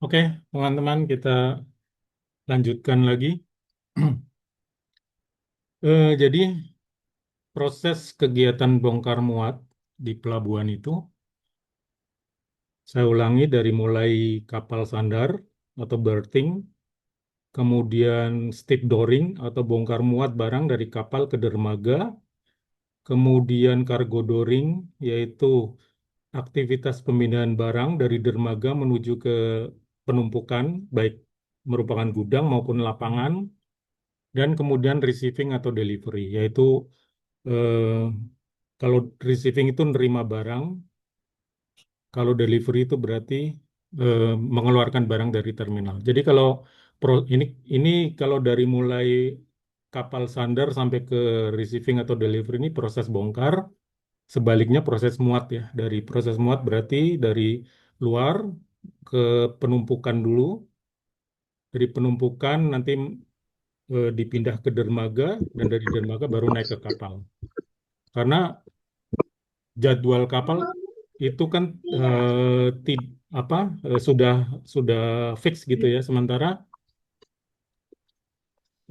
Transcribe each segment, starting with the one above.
Oke, teman-teman, kita lanjutkan lagi. Jadi, proses kegiatan bongkar muat di pelabuhan itu, saya ulangi dari mulai kapal sandar atau berthing, kemudian stevedoring atau bongkar muat barang dari kapal ke dermaga, kemudian cargo dooring, yaitu aktivitas pemindahan barang dari dermaga menuju ke penumpukan, baik merupakan gudang maupun lapangan, dan kemudian receiving atau delivery, yaitu eh, kalau receiving itu nerima barang, kalau delivery itu berarti eh, mengeluarkan barang dari terminal. Jadi kalau ini kalau dari mulai kapal sandar sampai ke receiving atau delivery ini proses bongkar, sebaliknya proses muat ya. Dari proses muat berarti dari luar ke penumpukan dulu, dari penumpukan nanti dipindah ke dermaga dan dari dermaga baru naik ke kapal. Karena jadwal kapal itu kan apa sudah fix gitu ya. Sementara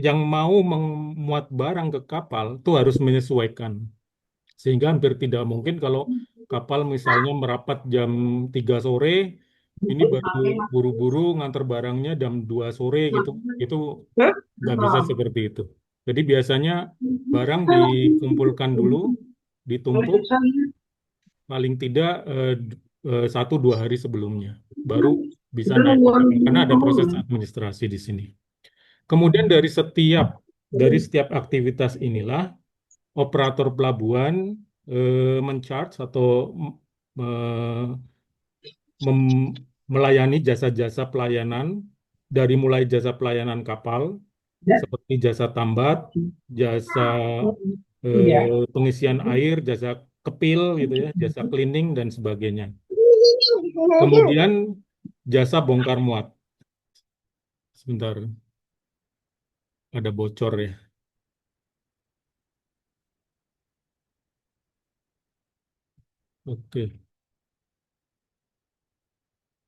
yang mau memuat barang ke kapal itu harus menyesuaikan. Sehingga hampir tidak mungkin kalau kapal misalnya merapat jam 3 sore, ini baru buru-buru ngantar barangnya jam 2 sore gitu. Itu nggak bisa seperti itu. Jadi biasanya barang dikumpulkan dulu, ditumpuk, paling tidak 1-2 hari sebelumnya baru bisa naik ke kapal karena ada proses administrasi di sini. Kemudian dari setiap aktivitas inilah operator pelabuhan mencharge atau eh, mem- melayani jasa-jasa pelayanan dari mulai jasa pelayanan kapal seperti jasa tambat, jasa pengisian air, jasa kepil gitu ya, jasa cleaning dan sebagainya. Kemudian jasa bongkar muat. Sebentar, ada bocor ya. Oke.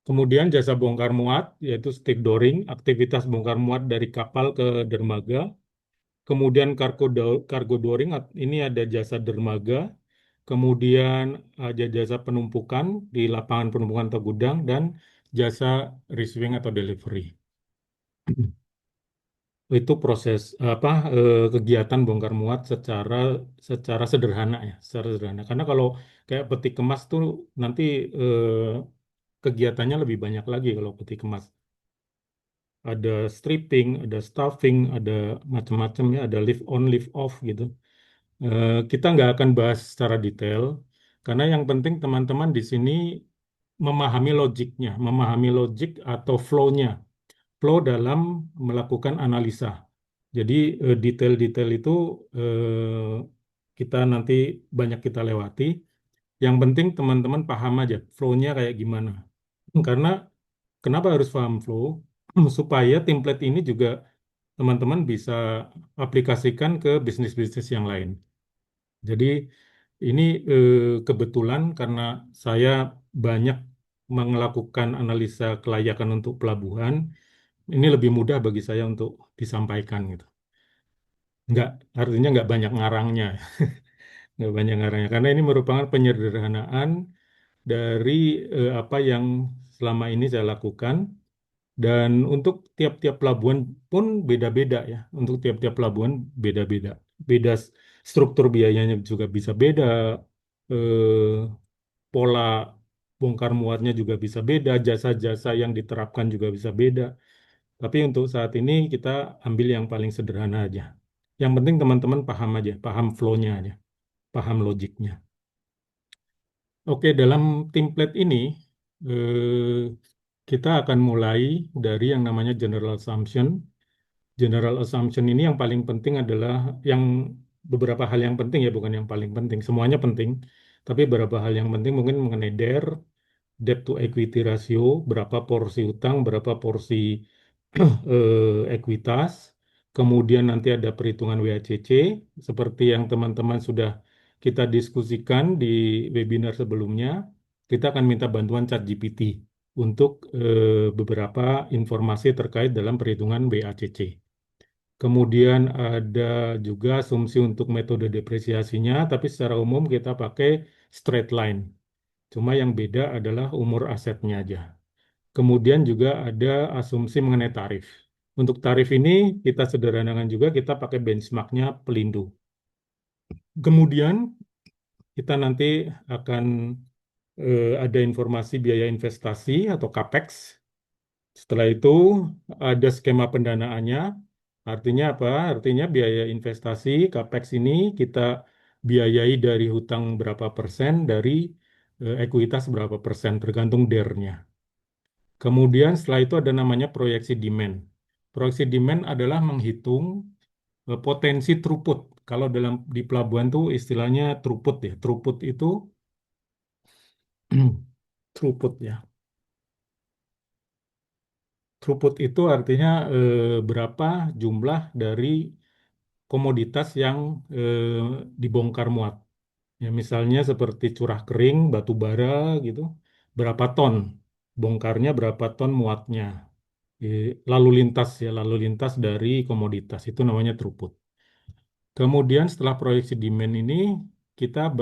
Kemudian jasa bongkar muat, yaitu stevedoring, aktivitas bongkar muat dari kapal ke dermaga. Kemudian cargo dooring, ini ada jasa dermaga. Kemudian ada jasa penumpukan di lapangan penumpukan atau gudang dan jasa receiving atau delivery. Itu proses apa kegiatan bongkar muat secara secara sederhana ya, secara sederhana. Karena kalau kayak peti kemas tuh nanti eh, kegiatannya lebih banyak lagi kalau peti kemas. Ada stripping, ada stuffing, ada macam-macam ya, ada lift on, lift off gitu. Kita nggak akan bahas secara detail karena yang penting teman-teman di sini memahami logiknya, memahami logik atau flow-nya, flow dalam melakukan analisa. Jadi detail-detail itu kita nanti banyak kita lewati. Yang penting teman-teman paham aja flow-nya kayak gimana. Karena kenapa harus paham flow? Supaya template ini juga teman-teman bisa aplikasikan ke bisnis-bisnis yang lain. Jadi ini kebetulan karena saya banyak melakukan analisa kelayakan untuk pelabuhan, ini lebih mudah bagi saya untuk disampaikan gitu. Nggak, artinya nggak banyak ngarangnya, nggak banyak ngarangnya. Karena ini merupakan penyederhanaan dari apa yang selama ini saya lakukan. Dan untuk tiap-tiap pelabuhan pun beda-beda ya. Untuk tiap-tiap pelabuhan beda-beda. Beda struktur biayanya juga bisa beda. Eh, Pola bongkar muatnya juga bisa beda. Jasa-jasa yang diterapkan juga bisa beda. Tapi untuk saat ini kita ambil yang paling sederhana aja. Yang penting teman-teman paham aja, paham flow-nya aja, paham logiknya. Oke, dalam template ini kita akan mulai dari yang namanya general assumption. General assumption ini yang paling penting adalah yang beberapa hal yang penting ya, bukan yang paling penting. Semuanya penting, tapi beberapa hal yang penting mungkin mengenai debt to equity ratio, berapa porsi utang, berapa porsi ekuitas. Kemudian nanti ada perhitungan WACC, seperti yang teman-teman sudah kita diskusikan di webinar sebelumnya. Kita akan minta bantuan ChatGPT. untuk beberapa informasi terkait dalam perhitungan BACC. Kemudian ada juga asumsi untuk metode depresiasinya, tapi secara umum kita pakai straight line. Cuma yang beda adalah umur asetnya aja. Kemudian juga ada asumsi mengenai tarif. Untuk tarif ini kita sederhanakan juga, kita pakai benchmarknya Pelindo. Kemudian kita nanti akan ada informasi biaya investasi atau CAPEX. Setelah itu ada skema pendanaannya. Artinya apa? Artinya biaya investasi CAPEX ini kita biayai dari hutang berapa persen, dari ekuitas berapa persen, tergantung DER-nya. Kemudian setelah itu ada namanya proyeksi demand. Proyeksi demand adalah menghitung potensi throughput. Kalau dalam di pelabuhan tuh istilahnya throughput ya. Throughput itu throughput ya. Throughput itu artinya berapa jumlah dari komoditas yang dibongkar muat. Ya, misalnya seperti curah kering, batu bara gitu, berapa ton bongkarnya, berapa ton muatnya. Lalu lintas ya, lalu lintas dari komoditas itu namanya throughput. Kemudian setelah proyeksi demand ini kita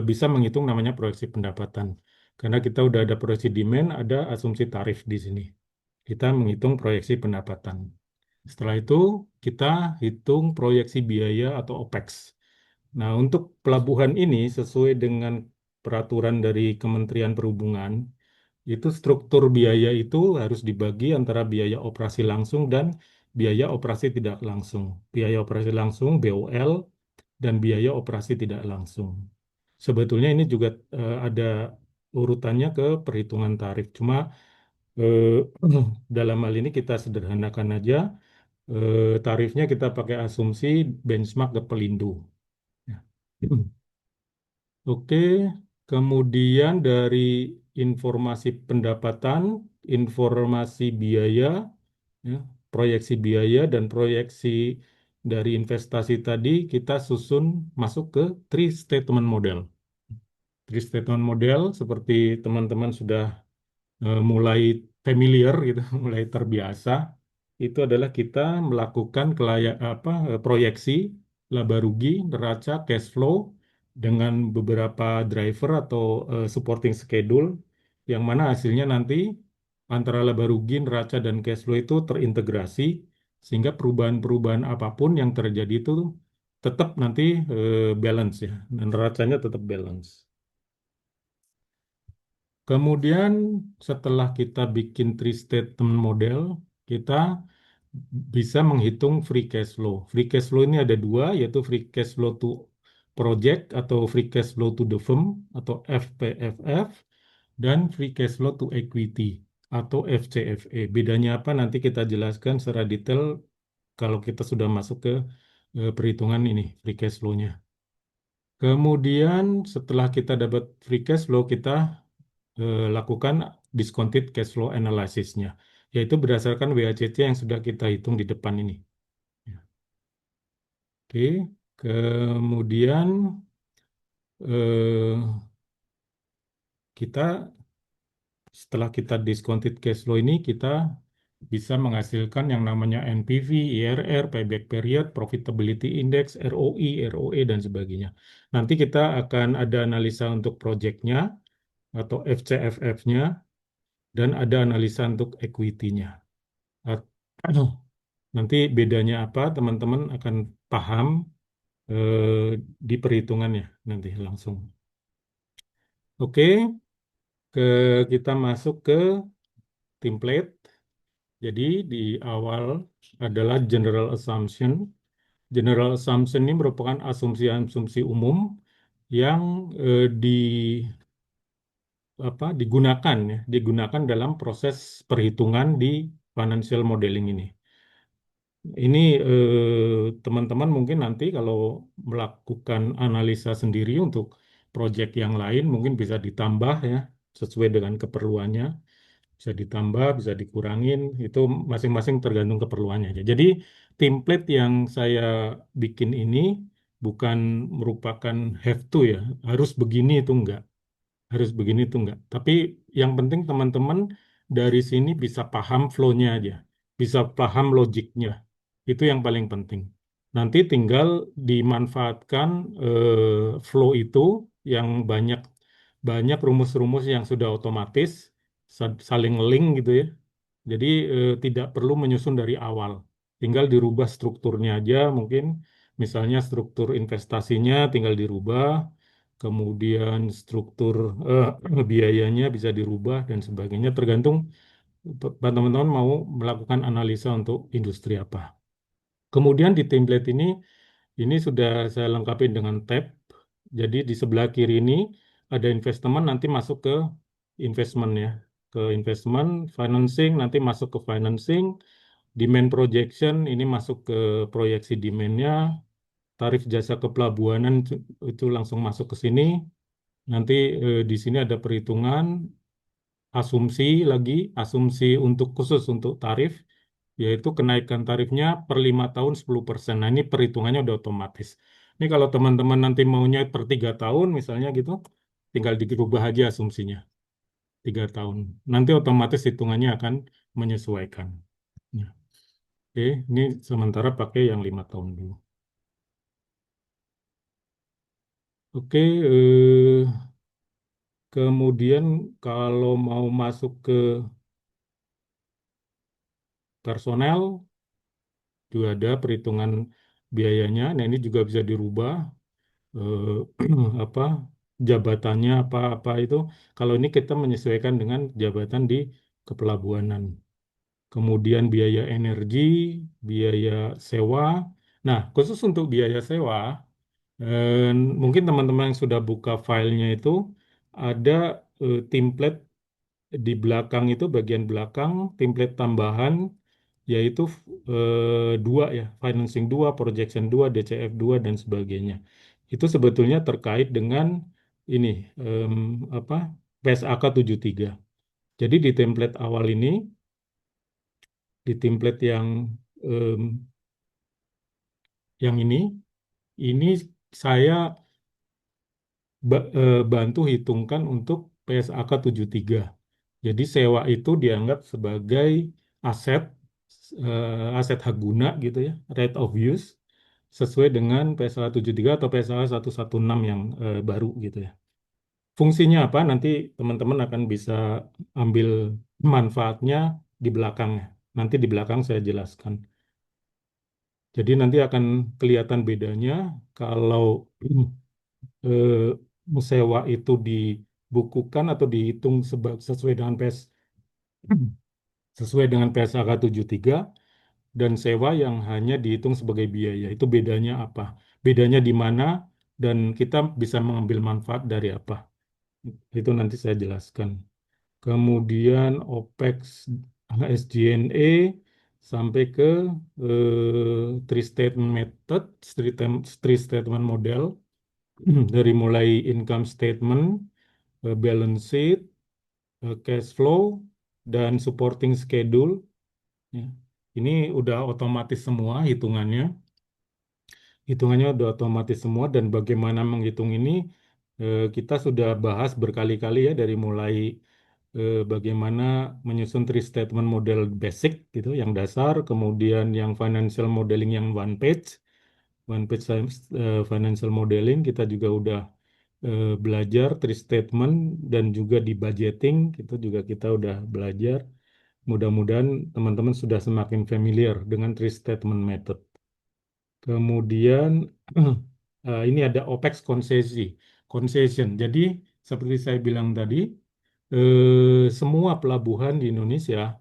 bisa menghitung namanya proyeksi pendapatan. Karena kita udah ada proyeksi demand, ada asumsi tarif di sini. Kita menghitung proyeksi pendapatan. Setelah itu kita hitung proyeksi biaya atau OPEX. Nah, untuk pelabuhan ini sesuai dengan peraturan dari Kementerian Perhubungan, itu struktur biaya itu harus dibagi antara biaya operasi langsung dan biaya operasi tidak langsung. Biaya operasi langsung BOL dan biaya operasi tidak langsung. Sebetulnya ini juga ada urutannya ke perhitungan tarif. Cuma eh, dalam hal ini kita sederhanakan aja, tarifnya kita pakai asumsi benchmark ke Pelindo. Ya. Oke, kemudian dari informasi pendapatan, informasi biaya, ya, proyeksi biaya dan proyeksi dari investasi tadi kita susun masuk ke three statement model. Three statement model seperti teman-teman sudah mulai familiar gitu, mulai terbiasa, itu adalah kita melakukan proyeksi laba rugi, neraca, cash flow dengan beberapa driver atau supporting schedule yang mana hasilnya nanti antara laba rugi, neraca dan cash flow itu terintegrasi sehingga perubahan-perubahan apapun yang terjadi itu tetap nanti balance ya, dan neracanya tetap balance. Kemudian setelah kita bikin three statement model, kita bisa menghitung free cash flow. Free cash flow ini ada dua, yaitu free cash flow to project atau free cash flow to the firm atau FPFF dan free cash flow to equity atau FCFE. Bedanya apa nanti kita jelaskan secara detail kalau kita sudah masuk ke perhitungan ini free cash flow-nya. Kemudian setelah kita dapat free cash flow, kita lakukan discounted cash flow analysis-nya, yaitu berdasarkan WACC yang sudah kita hitung di depan ini. Ya. Oke, kemudian eh, kita setelah kita discounted cash flow ini, kita bisa menghasilkan yang namanya NPV, IRR, payback period, profitability index, ROI, ROE, dan sebagainya. Nanti kita akan ada analisa untuk projectnya atau FCFF-nya, dan ada analisa untuk equity-nya. Aduh, nanti bedanya apa, teman-teman akan paham di perhitungannya nanti langsung. Oke, kita masuk ke template. Jadi di awal adalah general assumption. General assumption ini merupakan asumsi-asumsi umum yang digunakan ya, digunakan dalam proses perhitungan di financial modeling ini. Ini teman-teman mungkin nanti kalau melakukan analisa sendiri untuk proyek yang lain mungkin bisa ditambah ya sesuai dengan keperluannya, bisa ditambah, bisa dikurangin, itu masing-masing tergantung keperluannya aja. Jadi template yang saya bikin ini bukan merupakan have to ya, harus begini itu enggak. harus begini tuh enggak. Tapi yang penting teman-teman dari sini bisa paham flow-nya aja, bisa paham logiknya. Itu yang paling penting. Nanti tinggal dimanfaatkan flow itu yang banyak banyak rumus-rumus yang sudah otomatis saling link gitu ya. Jadi tidak perlu menyusun dari awal. Tinggal dirubah strukturnya aja mungkin. Misalnya struktur investasinya tinggal dirubah, kemudian struktur biayanya bisa dirubah dan sebagainya tergantung teman-teman mau melakukan analisa untuk industri apa. Kemudian di template ini sudah saya lengkapi dengan tab. Jadi di sebelah kiri ini ada investment, nanti masuk ke investment ya. Ke investment, financing, nanti masuk ke financing, demand projection, ini masuk ke proyeksi demand-nya, tarif jasa kepelabuhanan itu langsung masuk ke sini. Nanti di sini ada perhitungan, asumsi lagi, asumsi untuk khusus untuk tarif, yaitu kenaikan tarifnya per 5 tahun 10%. Nah, ini perhitungannya udah otomatis. Ini kalau teman-teman nanti maunya per 3 tahun misalnya gitu, tinggal dirubah aja asumsinya 3 tahun. Nanti otomatis hitungannya akan menyesuaikan. Ya. Oke, ini sementara pakai yang 5 tahun dulu. Oke, kemudian kalau mau masuk ke personel, juga ada perhitungan biayanya. Nah, ini juga bisa dirubah apa jabatannya apa-apa itu. Kalau ini kita menyesuaikan dengan jabatan di kepelabuhanan. Kemudian biaya energi, biaya sewa. Nah, khusus untuk biaya sewa, eh, mungkin teman-teman yang sudah buka filenya itu ada template di belakang itu bagian belakang template tambahan yaitu dua ya, financing dua, projection dua, DCF dua dan sebagainya. Itu sebetulnya terkait dengan ini em, apa PSAK tiga. Jadi di template awal ini, di template em, yang ini saya bantu hitungkan untuk PSAK tiga. Jadi sewa itu dianggap sebagai aset aset hak guna gitu ya, right of use sesuai dengan PSA 73 atau PSA 116 yang baru gitu ya. Fungsinya apa? Nanti teman-teman akan bisa ambil manfaatnya di belakangnya. Nanti di belakang saya jelaskan. Jadi nanti akan kelihatan bedanya kalau sewa itu dibukukan atau dihitung sesuai dengan sesuai dengan PSAK 73 dan sewa yang hanya dihitung sebagai biaya. Itu bedanya apa? Bedanya di mana dan kita bisa mengambil manfaat dari apa? Itu nanti saya jelaskan. Kemudian OPEX SG&A sampai ke three statement method, three statement model dari mulai income statement, balance sheet, cash flow, dan supporting schedule. Ya. Ini udah otomatis semua hitungannya. Hitungannya udah otomatis semua dan bagaimana menghitung ini kita sudah bahas berkali-kali ya dari mulai bagaimana menyusun three statement model basic gitu yang dasar, kemudian yang financial modeling yang one page financial modeling kita juga udah belajar three statement dan juga di budgeting itu juga kita udah belajar. Mudah-mudahan teman-teman sudah semakin familiar dengan three statement method. Kemudian ini ada OPEX concession. Jadi seperti saya bilang tadi, semua pelabuhan di Indonesia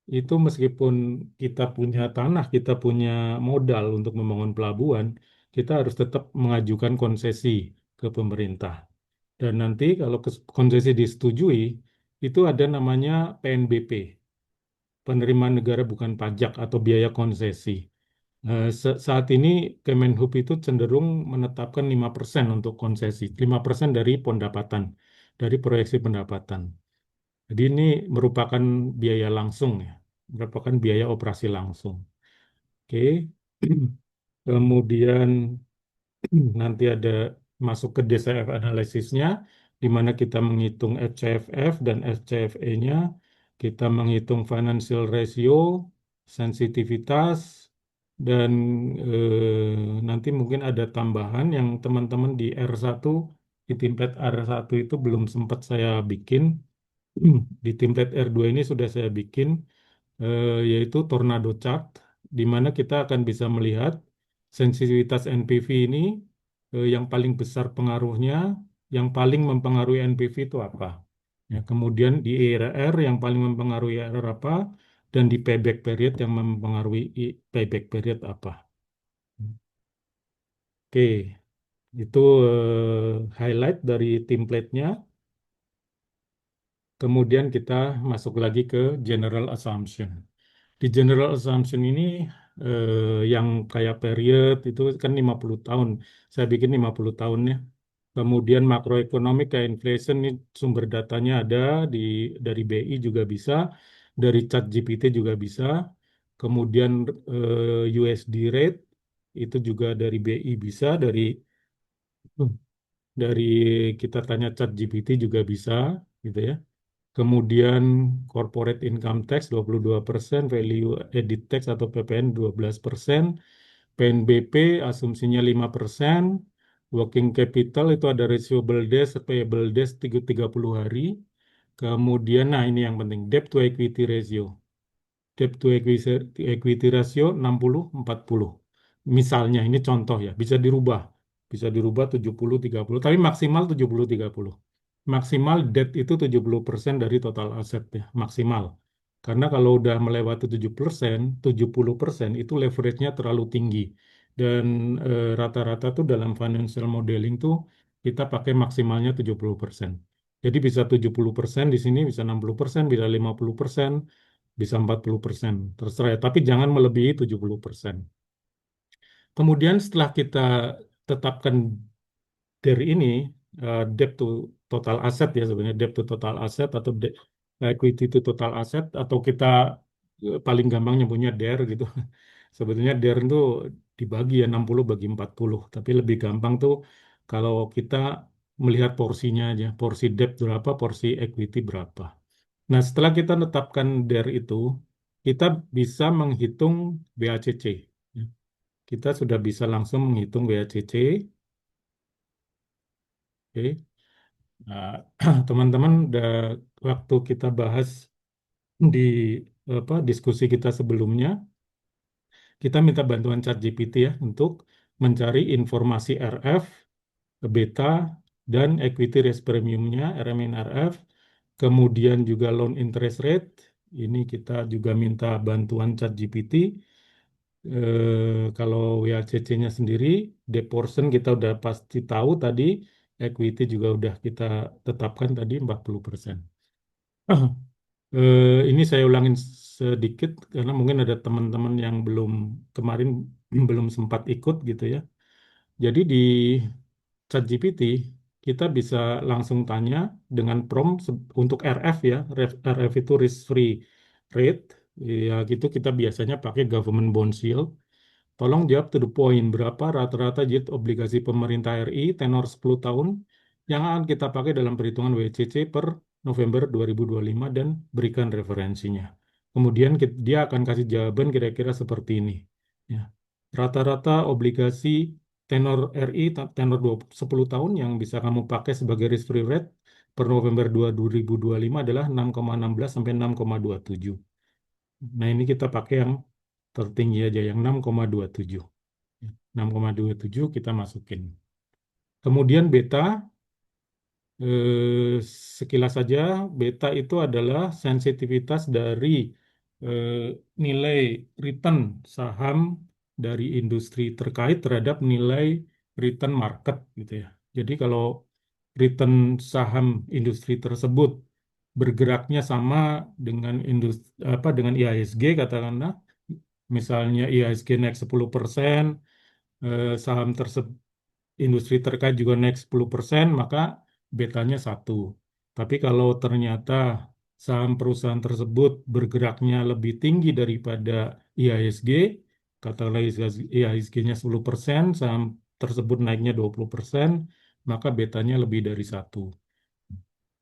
itu meskipun kita punya tanah, kita punya modal untuk membangun pelabuhan, kita harus tetap mengajukan konsesi ke pemerintah. Dan nanti kalau konsesi disetujui, itu ada namanya PNBP, penerimaan negara bukan pajak atau biaya konsesi. Saat ini Kemenhub itu cenderung menetapkan 5% untuk konsesi, 5% dari pendapatan, dari proyeksi pendapatan. Jadi ini merupakan biaya langsung ya, merupakan biaya operasi langsung. Oke. Kemudian nanti ada masuk ke DCF analisisnya. di mana kita menghitung FCFF dan FCFE-nya, kita menghitung financial ratio, sensitivitas, dan nanti mungkin ada tambahan yang teman-teman di R1, di template R1 itu belum sempat saya bikin. Di template R2 ini sudah saya bikin, yaitu tornado chart, di mana kita akan bisa melihat sensitivitas NPV ini, yang paling besar pengaruhnya, yang paling mempengaruhi NPV itu apa. Ya, kemudian di IRR yang paling mempengaruhi IRR apa, dan di payback period yang mempengaruhi payback period apa. Oke, itu highlight dari template-nya. Kemudian kita masuk lagi ke general assumption. Di general assumption ini, yang kayak period itu kan 50 tahun. Saya bikin 50 tahun ya. Kemudian makroekonomik kayak inflation ini sumber datanya ada di dari BI juga bisa, dari ChatGPT juga bisa. Kemudian USD rate itu juga dari BI bisa, dari kita tanya ChatGPT juga bisa gitu ya. Kemudian corporate income tax 22%, value added tax atau PPN 12%, PNBP asumsinya 5%, working capital itu ada receivable days, payable days 30 hari. Kemudian, nah ini yang penting, debt to equity ratio. Debt to equity ratio 60-40. Misalnya, ini contoh ya, bisa dirubah. Bisa dirubah 70-30, tapi maksimal 70-30. Maksimal debt itu 70% dari total aset ya, maksimal. Karena kalau udah melewati 70% itu leverage-nya terlalu tinggi. Dan rata-rata tuh dalam financial modeling tuh kita pakai maksimalnya 70%. Jadi bisa 70% di sini, bisa 60%, bisa 50%, bisa 40%, terserah ya. Tapi jangan melebihi 70%. Kemudian setelah kita tetapkan dari ini, debt to total asset ya sebenarnya, debt to total asset atau equity to total asset, atau kita paling gampang nyebutnya DER gitu. Sebetulnya DER itu dibagi ya 60 bagi 40, tapi lebih gampang tuh kalau kita melihat porsinya aja, porsi debt berapa, porsi equity berapa. Nah, setelah kita tetapkan DER itu, kita bisa menghitung BACC. Kita sudah bisa langsung menghitung BACC. Oke. Nah, teman-teman, waktu kita bahas di diskusi kita sebelumnya, kita minta bantuan ChatGPT ya untuk mencari informasi RF, beta, dan equity risk premiumnya, RMNRF, kemudian juga loan interest rate. Ini kita juga minta bantuan ChatGPT. Kalau WACC-nya sendiri, debt portion kita udah pasti tahu tadi, equity juga udah kita tetapkan tadi 40%. Ini saya ulangin sedikit karena mungkin ada teman-teman yang belum kemarin belum sempat ikut gitu ya. Jadi di ChatGPT kita bisa langsung tanya dengan prompt untuk RF ya, RF itu risk free rate. Ya gitu kita biasanya pakai government bond yield. Tolong jawab to the point, berapa rata-rata yield obligasi pemerintah RI tenor 10 tahun yang akan kita pakai dalam perhitungan WCC per November 2025 dan berikan referensinya. Kemudian dia akan kasih jawaban kira-kira seperti ini. Ya. Rata-rata obligasi tenor RI tenor 10 tahun yang bisa kamu pakai sebagai risk free rate per November 2025 adalah 6,16 sampai 6,27. Nah, ini kita pakai yang tertinggi aja yang 6,27. 6,27 kita masukin. Kemudian beta, sekilas saja, beta itu adalah sensitivitas dari eh, nilai return saham dari industri terkait terhadap nilai return market gitu ya. Jadi kalau return saham industri tersebut bergeraknya sama dengan dengan IHSG katakanlah, misalnya IHSG naik 10%, saham tersebut industri terkait juga naik 10%, maka betanya 1. Tapi kalau ternyata saham perusahaan tersebut bergeraknya lebih tinggi daripada IHSG, katakanlah IHSG-nya 10%, saham tersebut naiknya 20%, maka betanya lebih dari 1.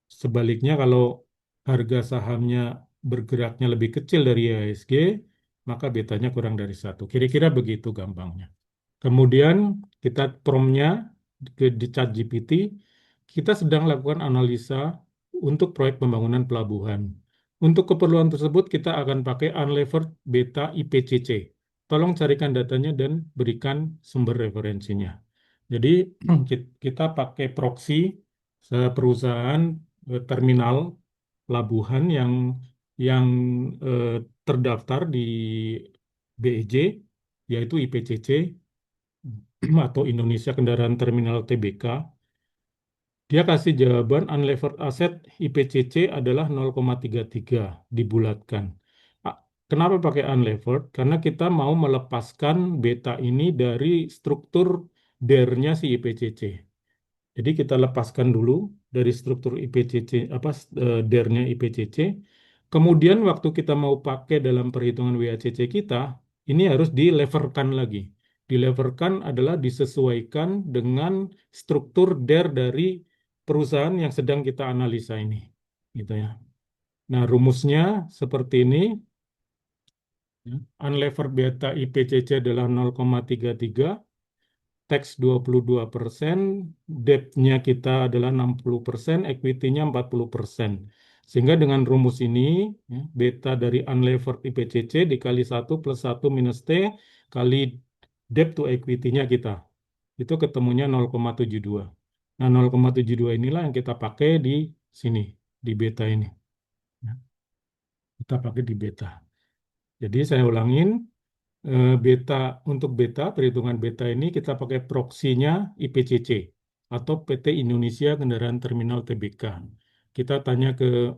Sebaliknya kalau harga sahamnya bergeraknya lebih kecil dari IHSG, maka betanya kurang dari satu. Kira-kira begitu gampangnya. Kemudian kita promptnya di ChatGPT, kita sedang lakukan analisa untuk proyek pembangunan pelabuhan. Untuk keperluan tersebut kita akan pakai unlevered beta IPCC. Tolong carikan datanya dan berikan sumber referensinya. Jadi kita pakai proxy perusahaan terminal pelabuhan yang eh, terdaftar di BEJ, yaitu IPCC atau Indonesia Kendaraan Terminal TBK. Dia kasih jawaban unlevered asset IPCC adalah 0,33 dibulatkan. Ah, Kenapa pakai unlevered? Karena kita mau melepaskan beta ini dari struktur DER-nya si IPCC. Jadi kita lepaskan dulu dari struktur IPCC DER-nya IPCC. Kemudian waktu kita mau pakai dalam perhitungan WACC kita, ini harus dileverkan lagi. Dileverkan adalah disesuaikan dengan struktur DER dari perusahaan yang sedang kita analisa ini, gitu ya. Nah, rumusnya seperti ini. Ya. Unlevered beta IPCC adalah 0,33, tax 22%, debt-nya kita adalah 60%, equity-nya 40%. Sehingga dengan rumus ini, ya, beta dari unlevered IPCC dikali 1 plus 1 minus T kali debt to equity-nya kita. Itu ketemunya 0,72. Nah, 0,72 inilah yang kita pakai di sini, di beta ini. Ya, kita pakai di beta. Jadi saya ulangin, beta untuk beta perhitungan beta ini kita pakai proksinya IPCC atau PT Indonesia Kendaraan Terminal TBK. Kita tanya ke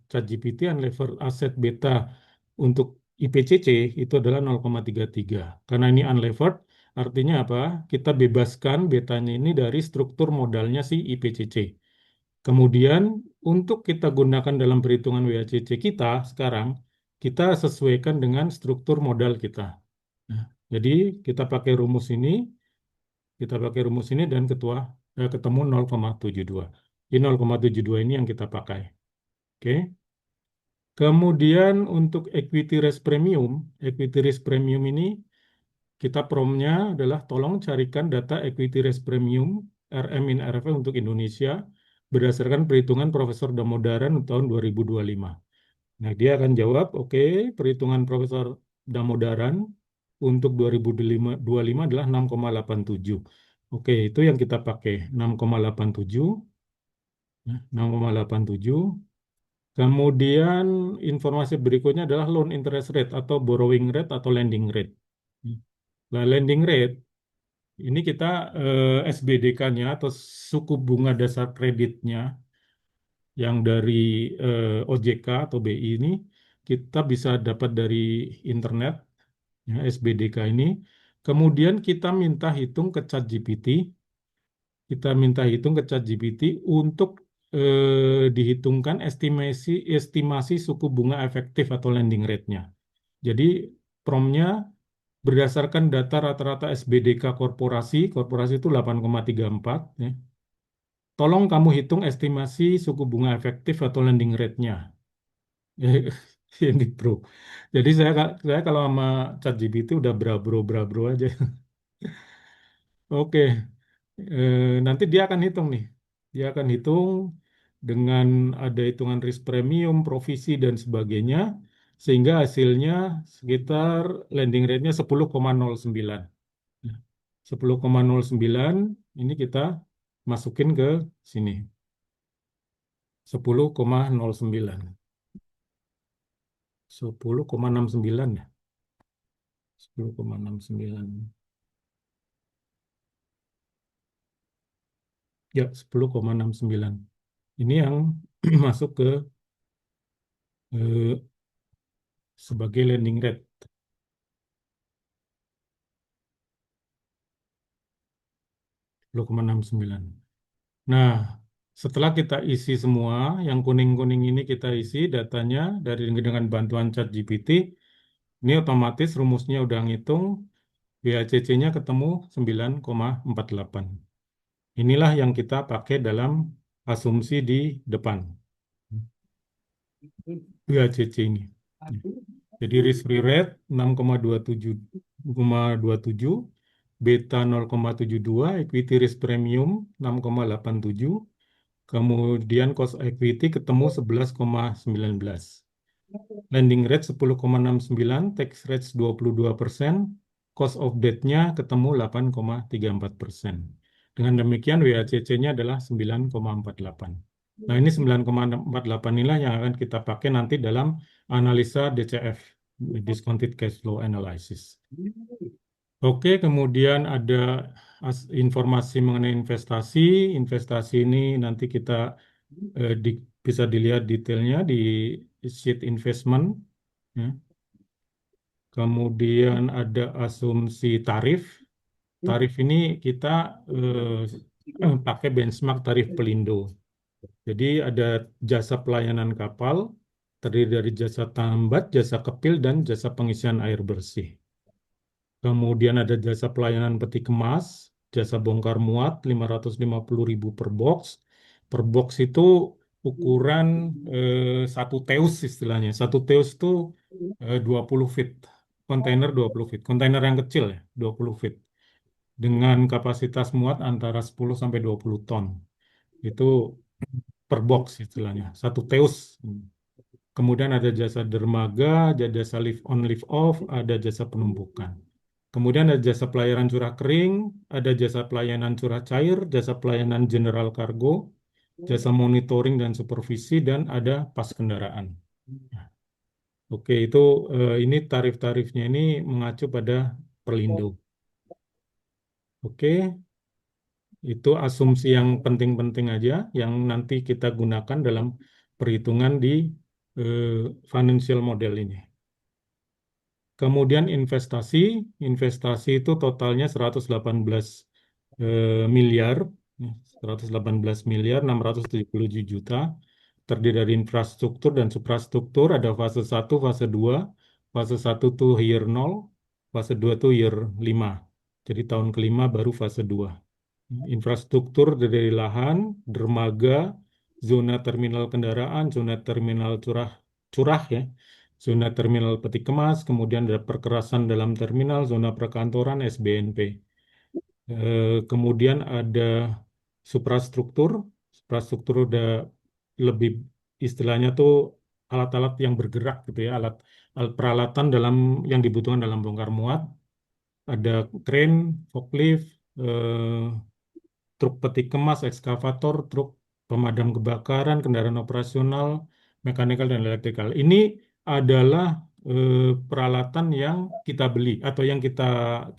ChatGPT unlevered asset beta untuk IPCC itu adalah 0,33. Karena ini unlevered artinya apa? Kita bebaskan betanya ini dari struktur modalnya si IPCC. Kemudian untuk kita gunakan dalam perhitungan WACC kita sekarang, kita sesuaikan dengan struktur modal kita. Nah, jadi kita pakai rumus ini dan ketemu 0,72. Ini 0,72 ini yang kita pakai. Oke. Kemudian untuk equity risk premium ini kita promnya adalah tolong carikan data equity risk premium RM in RF untuk Indonesia berdasarkan perhitungan Profesor Damodaran tahun 2025. Nah, dia akan jawab, oke, perhitungan Profesor Damodaran untuk 2025 adalah 6,87. Oke, itu yang kita pakai, 6,87. Ya, 6,87. Kemudian informasi berikutnya adalah loan interest rate atau borrowing rate atau lending rate. Nah, lending rate, ini kita SBDK-nya atau suku bunga dasar kreditnya yang dari OJK atau BI ini kita bisa dapat dari internet, ya, SBDK ini. Kemudian kita minta hitung ke ChatGPT untuk dihitungkan estimasi suku bunga efektif atau lending rate-nya. Jadi promptnya berdasarkan data rata-rata SBDK korporasi itu 8,34. Ya. Tolong kamu hitung estimasi suku bunga efektif atau lending rate-nya. Yang di Pro. Jadi saya kalau sama ChatGPT udah brabro aja. Oke. Nanti dia akan hitung nih. Dia akan hitung dengan ada hitungan risk premium, provisi dan sebagainya sehingga hasilnya sekitar lending rate-nya 10,09. Nah, 10,09 ini kita masukin ke sini. 10,09. 10,69 ya. 10,69. Ya, 10,69. Ini yang masuk ke eh, sebagai lending rate 10,69. Nah, setelah kita isi semua, yang kuning-kuning ini kita isi datanya dengan bantuan ChatGPT, ini otomatis rumusnya udah ngitung, BACC-nya ketemu 9,48. Inilah yang kita pakai dalam asumsi di depan, BACC ini. Jadi risk free rate 6,27, beta 0,72, equity risk premium 6,87, kemudian cost equity ketemu 11,19. Lending rate 10,69, tax rate 22%, cost of debt-nya ketemu 8,34%. Dengan demikian WACC-nya adalah 9,48. Nah, ini 9,48 inilah yang akan kita pakai nanti dalam analisa DCF, Discounted Cash Flow Analysis. Oke, kemudian ada informasi mengenai investasi. Investasi ini nanti kita bisa dilihat detailnya di sheet investment. Ya. Kemudian ada asumsi tarif. Tarif ini kita pakai benchmark tarif Pelindo. Jadi ada jasa pelayanan kapal, terdiri dari jasa tambat, jasa kepil, dan jasa pengisian air bersih. Kemudian ada jasa pelayanan peti kemas, jasa bongkar muat 550.000 per box. Per box itu ukuran 1 teus istilahnya. 1 teus itu 20 feet. Kontainer 20 feet. Kontainer yang kecil ya, 20 feet. Dengan kapasitas muat antara 10 sampai 20 ton. Itu per box istilahnya. 1 teus. Kemudian ada jasa dermaga, ada jasa lift on lift off, ada jasa penumpukan. Kemudian ada jasa pelayanan curah kering, ada jasa pelayanan curah cair, jasa pelayanan general cargo, jasa monitoring dan supervisi, dan ada pas kendaraan. Oke, itu ini tarif-tarifnya ini mengacu pada Perlindo. Oke, itu asumsi yang penting-penting aja yang nanti kita gunakan dalam perhitungan di eh, financial model ini. Kemudian investasi, investasi itu totalnya 118 miliar, 118 miliar 677 juta, terdiri dari infrastruktur dan suprastruktur, ada fase 1, fase 2, fase 1 tuh year 0, fase 2 tuh year 5. Jadi tahun kelima baru fase 2. Infrastruktur dari lahan, dermaga, zona terminal kendaraan, zona terminal curah curah ya, zona terminal peti kemas, kemudian ada perkerasan dalam terminal, zona perkantoran, SBNP. Kemudian ada suprastruktur, suprastruktur udah lebih istilahnya tuh alat-alat yang bergerak gitu ya, alat peralatan dalam yang dibutuhkan dalam bongkar muat, ada crane, forklift, truk peti kemas, ekskavator, truk pemadam kebakaran, kendaraan operasional, mekanikal dan elektrikal. Ini adalah peralatan yang kita beli atau yang kita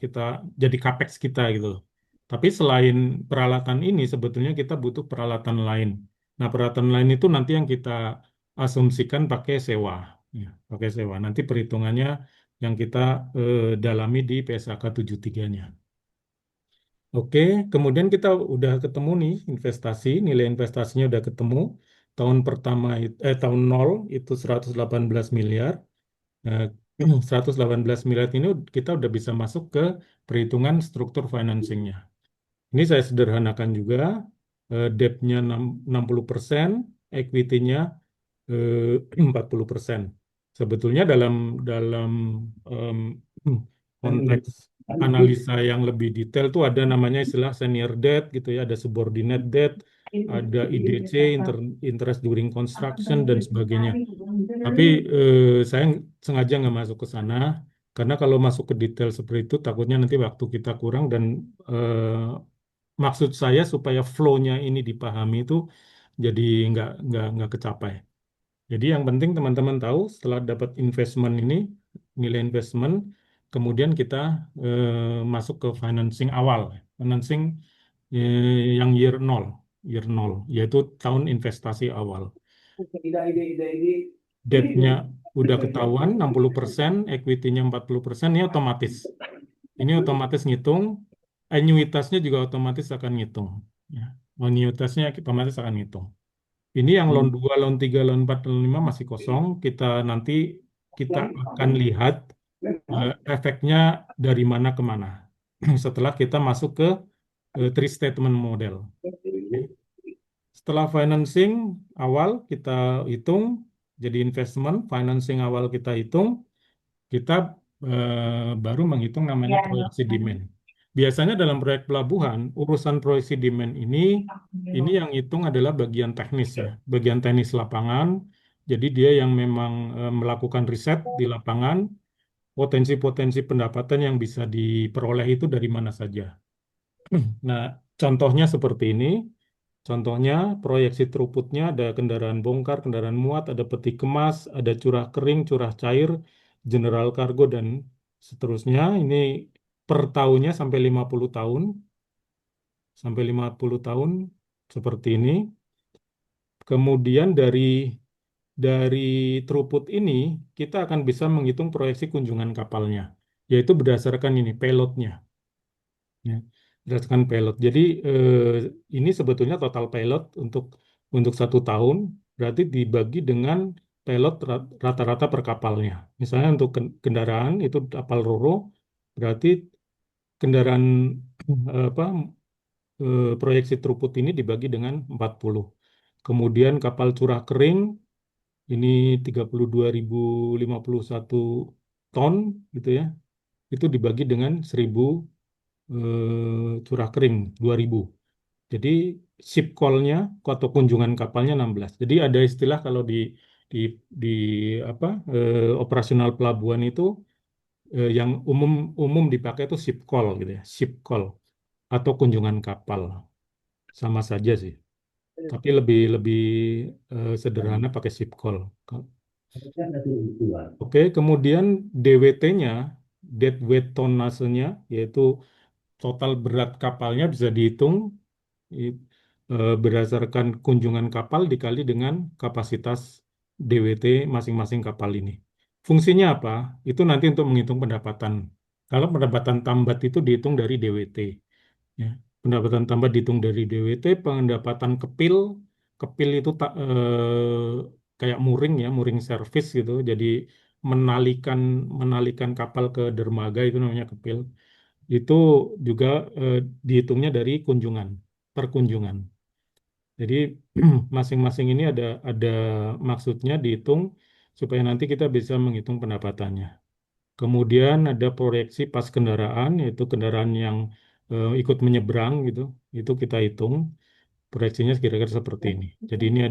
jadi capex kita gitu loh. Tapi selain peralatan ini sebetulnya kita butuh peralatan lain. Nah, peralatan lain itu nanti yang kita asumsikan pakai sewa. Ya, pakai sewa. Nanti perhitungannya yang kita dalami di PSAK 73-nya. Oke, kemudian kita udah ketemu nih investasi, nilai investasinya udah ketemu. Tahun pertama, tahun nol itu 118 miliar. Nah, 118 miliar ini kita udah bisa masuk ke perhitungan struktur financingnya. Ini saya sederhanakan juga, debt-nya 60%, equity-nya 40%. Sebetulnya dalam em, konteks analisa yang lebih detail tuh ada namanya istilah senior debt gitu ya, ada subordinate debt, ada IDC, interest during construction dan sebagainya. Tapi saya sengaja nggak masuk ke sana karena kalau masuk ke detail seperti itu takutnya nanti waktu kita kurang dan maksud saya supaya flow-nya ini dipahami itu jadi nggak kecapai. Jadi yang penting teman-teman tahu setelah dapat investment ini, nilai investment, kemudian kita masuk ke financing awal. Financing yang year 0, yaitu tahun investasi awal. Debt-nya udah ketahuan 60%, equity-nya 40%, ini otomatis. Ini otomatis ngitung, annuitasnya juga otomatis akan ngitung. Ya. Annuitasnya otomatis akan ngitung. Ini yang loan 2, loan 3, loan 4, loan 5 masih kosong. Kita akan lihat efeknya dari mana ke mana setelah kita masuk ke three statement model. Oke. setelah financing awal kita hitung, jadi investment, financing awal kita hitung, kita baru menghitung namanya proyeksi demand. Biasanya dalam proyek pelabuhan, urusan proyeksi demand ini yang hitung adalah bagian teknis ya, bagian teknis lapangan. Jadi dia yang memang melakukan riset di lapangan, potensi-potensi pendapatan yang bisa diperoleh itu dari mana saja. Nah, contohnya seperti ini. Contohnya, proyeksi throughputnya ada kendaraan bongkar, kendaraan muat, ada peti kemas, ada curah kering, curah cair, general cargo, dan seterusnya. Ini per tahunnya sampai 50 tahun seperti ini. Kemudian dari throughput ini, kita akan bisa menghitung proyeksi kunjungan kapalnya, yaitu berdasarkan ini, payloadnya. Ya, berdasarkan pilot. Jadi ini sebetulnya total pilot untuk 1 tahun berarti dibagi dengan pilot rata-rata per kapalnya. Misalnya untuk kendaraan itu kapal ro-ro berarti kendaraan apa proyeksi throughput ini dibagi dengan 40. Kemudian kapal curah kering ini 32.051 ton gitu ya. Itu dibagi dengan 1.000 curah kering 2.000. Jadi ship call-nya atau kunjungan kapalnya 16. Jadi ada istilah kalau di di apa operasional pelabuhan itu yang umum umum dipakai itu ship call gitu ya, ship call atau kunjungan kapal. Sama saja sih. Tapi lebih lebih sederhana pakai ship call. Oke, kemudian DWT-nya, deadweight tonnasenya, yaitu total berat kapalnya bisa dihitung i- berdasarkan kunjungan kapal dikali dengan kapasitas DWT masing-masing kapal ini. Fungsinya apa? Itu nanti untuk menghitung pendapatan. Kalau pendapatan tambat itu dihitung dari DWT. Ya. Pendapatan tambat dihitung dari DWT, pendapatan kepil, kepil itu kayak muring ya, muring servis gitu. Jadi menalikan menalikan kapal ke dermaga itu namanya kepil. Itu juga dihitungnya dari kunjungan, perkunjungan. Jadi masing-masing ini ada maksudnya dihitung supaya nanti kita bisa menghitung pendapatannya. Kemudian ada proyeksi pas kendaraan, yaitu kendaraan yang ikut menyeberang gitu, itu kita hitung proyeksinya kira-kira seperti ini. Jadi ini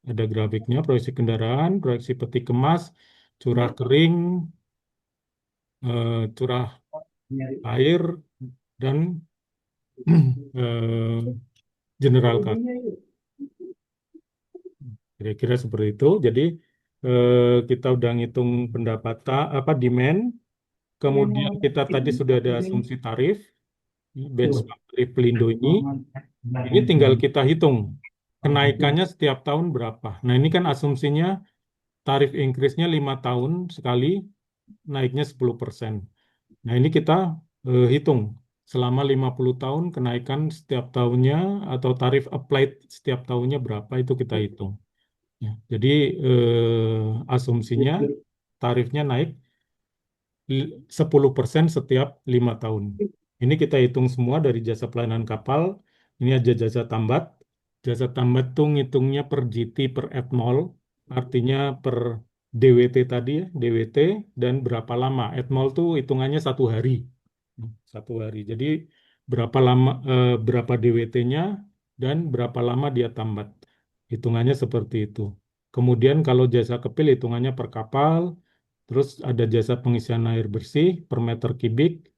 ada grafiknya, proyeksi kendaraan, proyeksi peti kemas, curah kering, curah air, dan general cargo. Kira-kira seperti itu. Jadi kita udah ngitung pendapatan apa demand, kemudian kita tadi sudah ada asumsi tarif, benchmark tarif Pelindo ini tinggal kita hitung kenaikannya setiap tahun berapa. Nah ini kan asumsinya tarif increase-nya 5 tahun sekali, naiknya 10%. Nah ini kita hitung selama 50 tahun kenaikan setiap tahunnya atau tarif applied setiap tahunnya berapa itu kita hitung. Ya, jadi asumsinya tarifnya naik 10% setiap 5 tahun. Ini kita hitung semua dari jasa pelayanan kapal. Ini ada jasa tambat. Jasa tambat tuh ngitungnya per GT per etmol, artinya per DWT tadi ya, DWT dan berapa lama. Etmol tuh hitungannya 1 hari. 1 hari. Jadi berapa lama berapa DWT-nya dan berapa lama dia tambat. Hitungannya seperti itu. Kemudian kalau jasa kepil hitungannya per kapal, terus ada jasa pengisian air bersih per meter kubik,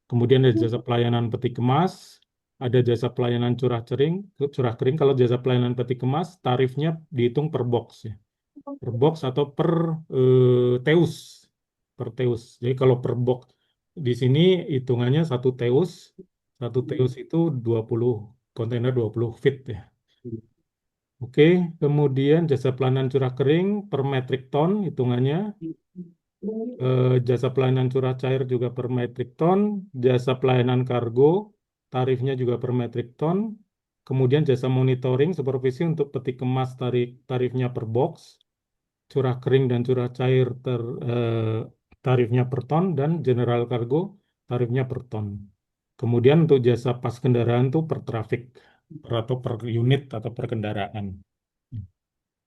kemudian ada jasa pelayanan peti kemas, ada jasa pelayanan curah kering. Kalau jasa pelayanan peti kemas tarifnya dihitung per box ya, per box atau per teus, per teus. Jadi kalau per box di sini hitungannya satu teus itu 20 kontainer 20 feet ya. Oke, kemudian jasa pelayanan curah kering per metrik ton hitungannya. Jasa pelayanan curah cair juga per metrik ton, jasa pelayanan kargo tarifnya juga per metrik ton, kemudian jasa monitoring supervisi untuk peti kemas tarifnya per box, curah kering dan curah cair tarifnya per ton, dan general cargo tarifnya per ton. Kemudian untuk jasa pas kendaraan tuh per traffic. atau per unit atau per kendaraan.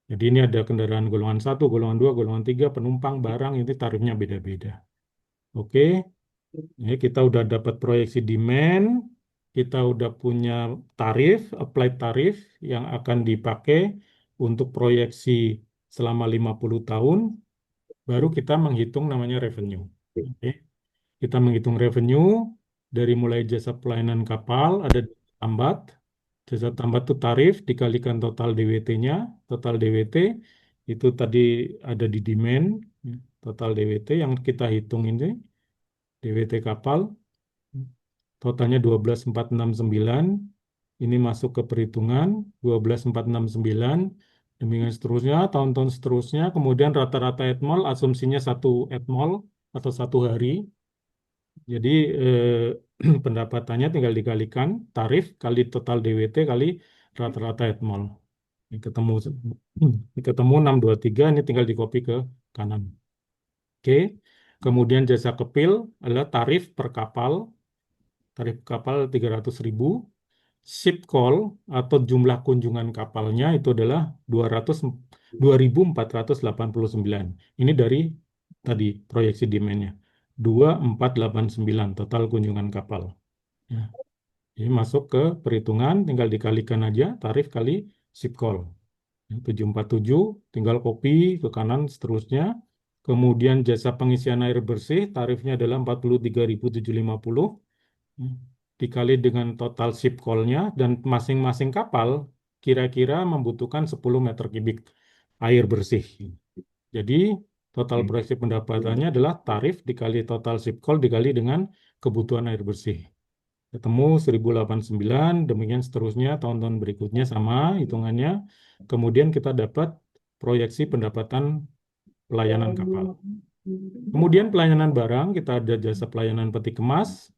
Jadi ini ada kendaraan golongan satu, golongan 2, golongan 3, penumpang, barang, ini tarifnya beda-beda. Oke, ini kita udah dapat proyeksi demand, kita udah punya tarif, applied tarif yang akan dipakai untuk proyeksi selama 50 tahun, baru kita menghitung namanya revenue. Oke. Kita menghitung revenue dari mulai jasa pelayanan kapal, ada tambat. Jasa tambat itu tarif dikalikan total DWT-nya. Total DWT itu tadi ada di demand. Total DWT yang kita hitung ini, DWT kapal, totalnya 12.469. Ini masuk ke perhitungan 12.469. Demikian seterusnya, tahun-tahun seterusnya. Kemudian rata-rata etmol, asumsinya satu etmol atau satu hari. Jadi pendapatannya tinggal dikalikan tarif kali total DWT kali rata-rata etmol. Ini ketemu ini ketemu 623, ini tinggal di copy ke kanan. Oke. Kemudian jasa kepil adalah tarif per kapal. Tarif kapal 300.000. Ship call atau jumlah kunjungan kapalnya itu adalah 2.489. Ini dari tadi proyeksi demand-nya. 2.489 total kunjungan kapal. Ya. Ini masuk ke perhitungan, tinggal dikalikan aja tarif kali ship call. Ya, 747, tinggal copy ke kanan seterusnya. Kemudian jasa pengisian air bersih, tarifnya adalah 43.750. Dikali dengan total ship call-nya, dan masing-masing kapal kira-kira membutuhkan 10 meter kubik air bersih. Jadi total proyeksi pendapatannya adalah tarif dikali total ship call dikali dengan kebutuhan air bersih. Ketemu 1089, demikian seterusnya tahun-tahun berikutnya sama hitungannya. Kemudian kita dapat proyeksi pendapatan pelayanan kapal. Kemudian pelayanan barang, kita ada jasa pelayanan peti kemas,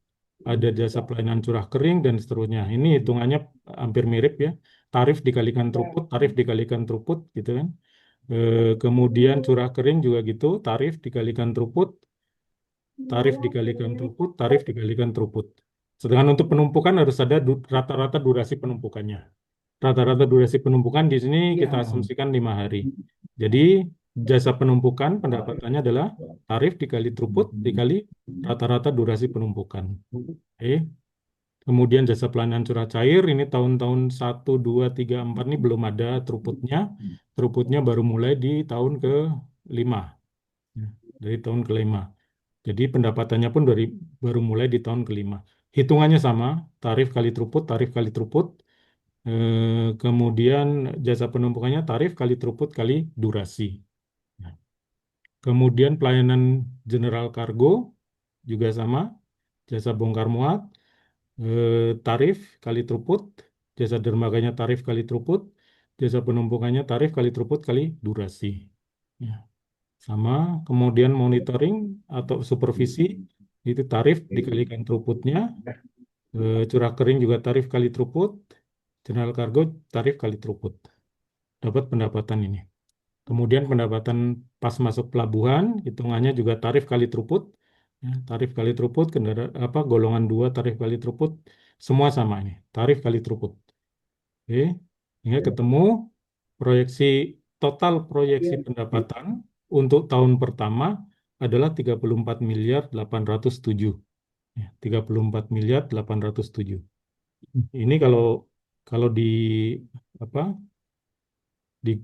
ada jasa pelayanan curah kering, dan seterusnya. Ini hitungannya hampir mirip ya. Tarif dikalikan throughput gitu kan. Kemudian curah kering juga gitu, tarif dikalikan throughput. Sedangkan untuk penumpukan harus ada rata-rata durasi penumpukannya. Rata-rata durasi penumpukan di sini kita asumsikan 5 hari. Jadi jasa penumpukan pendapatannya adalah tarif dikali throughput dikali rata-rata durasi penumpukan. Oke. Kemudian jasa pelayanan curah cair ini tahun-tahun 1, 2, 3, 4 ini belum ada throughputnya. Throughputnya baru mulai di tahun ke-5. Ya, dari tahun ke-5. Jadi pendapatannya pun baru mulai di tahun ke-5. Hitungannya sama, tarif kali throughput. Kemudian jasa penumpukannya tarif kali throughput kali durasi. Nah, kemudian pelayanan general cargo juga sama, jasa bongkar muat, tarif kali throughput, jasa dermaganya tarif kali throughput, jasa penumpukannya tarif kali throughput kali durasi. Ya, sama. Kemudian monitoring atau supervisi itu tarif dikalikan throughputnya, curah kering juga tarif kali throughput, general cargo tarif kali throughput. Dapat pendapatan ini. Kemudian pendapatan pas masuk pelabuhan, hitungannya juga tarif kali throughput. Ya, tarif kali throughput, golongan 2 tarif kali throughput, semua sama ini, tarif kali throughput. Oke, hingga ketemu proyeksi total proyeksi pendapatan untuk tahun pertama adalah 34.807. Ya, 34.807. Ini kalau kalau apa di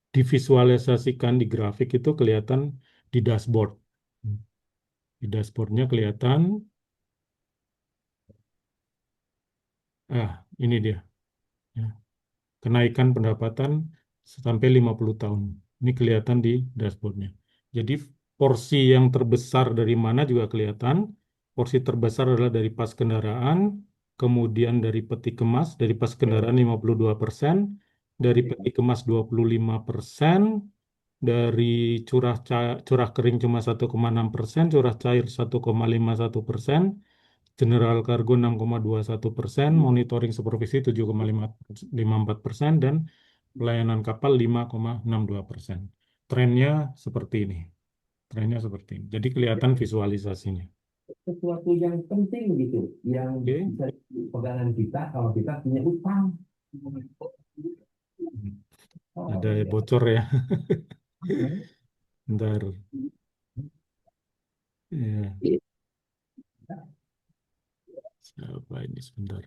divisualisasikan di grafik itu kelihatan di dashboard. Di dashboardnya kelihatan, ini dia, ya, kenaikan pendapatan sampai 50 tahun. Ini kelihatan di dashboardnya. Jadi porsi yang terbesar dari mana juga kelihatan. Porsi terbesar adalah dari pas kendaraan, kemudian dari peti kemas, dari pas kendaraan 52%, dari peti kemas 25%, dari curah kering cuma 1,6%, curah cair 1,51%, general cargo 6,21%, monitoring supervisi 7,54%, dan pelayanan kapal 5,62%. Trennya seperti ini. Trennya seperti ini. Jadi kelihatan visualisasinya. Sesuatu yang penting gitu, yang Oke. bisa jadi pegangan kita kalau kita punya utang. Ada bocor ya. Ntar. Ya, siapa ini sebentar.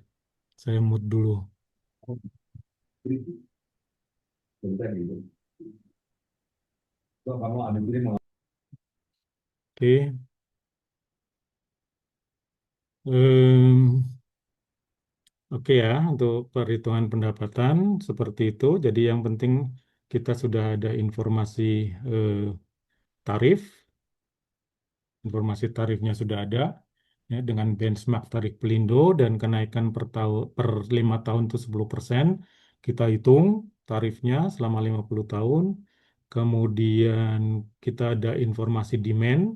Saya mood dulu. Oke. Em, Oke ya, untuk perhitungan pendapatan seperti itu. Jadi yang penting kita sudah ada informasi eh, tarif, informasi tarifnya sudah ada ya, dengan benchmark tarif Pelindo dan kenaikan per tahun per 5 tahun itu 10%. Kita hitung tarifnya selama 50 tahun. Kemudian kita ada informasi demand,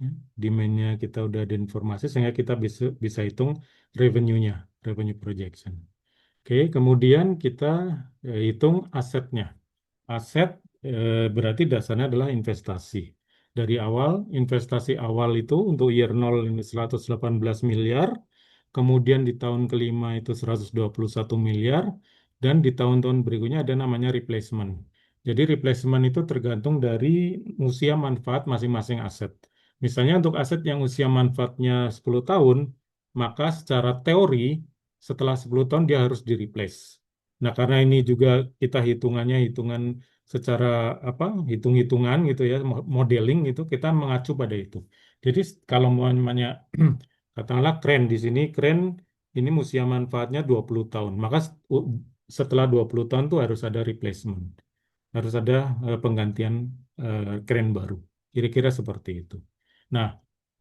ya. Demand-nya kita udah ada informasi sehingga kita bisa bisa hitung revenue-nya, revenue projection. Oke, kemudian kita hitung asetnya. Aset berarti dasarnya adalah investasi. Dari awal, investasi awal itu untuk year 0 ini 118 miliar, kemudian di tahun kelima itu 121 miliar, dan di tahun-tahun berikutnya ada namanya replacement. Jadi replacement itu tergantung dari usia manfaat masing-masing aset. Misalnya untuk aset yang usia manfaatnya 10 tahun, maka secara teori setelah 10 tahun dia harus di-replace. Nah, karena ini juga kita hitungannya hitungan secara apa hitung-hitungan gitu ya modeling itu kita mengacu pada itu. Jadi kalau mau namanya katakanlah keren di sini keren ini usia manfaatnya 20 tahun. Maka setelah 20 tahun tuh harus ada replacement. Harus ada penggantian keren baru. Kira-kira seperti itu. Nah,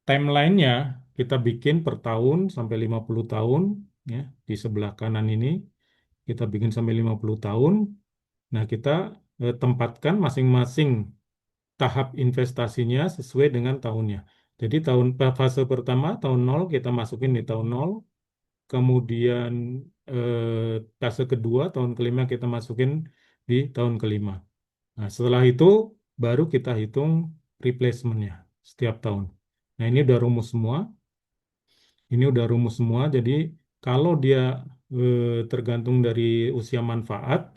timelinenya kita bikin per tahun sampai 50 tahun ya di sebelah kanan ini kita bikin sampai 50 tahun. Nah, kita tempatkan masing-masing tahap investasinya sesuai dengan tahunnya. Jadi fase pertama tahun 0 kita masukin di tahun 0, kemudian fase kedua tahun kelima kita masukin di tahun kelima. Nah, setelah itu baru kita hitung replacementnya setiap tahun. Nah, ini udah rumus semua. Ini udah rumus semua. Jadi kalau dia tergantung dari usia manfaat,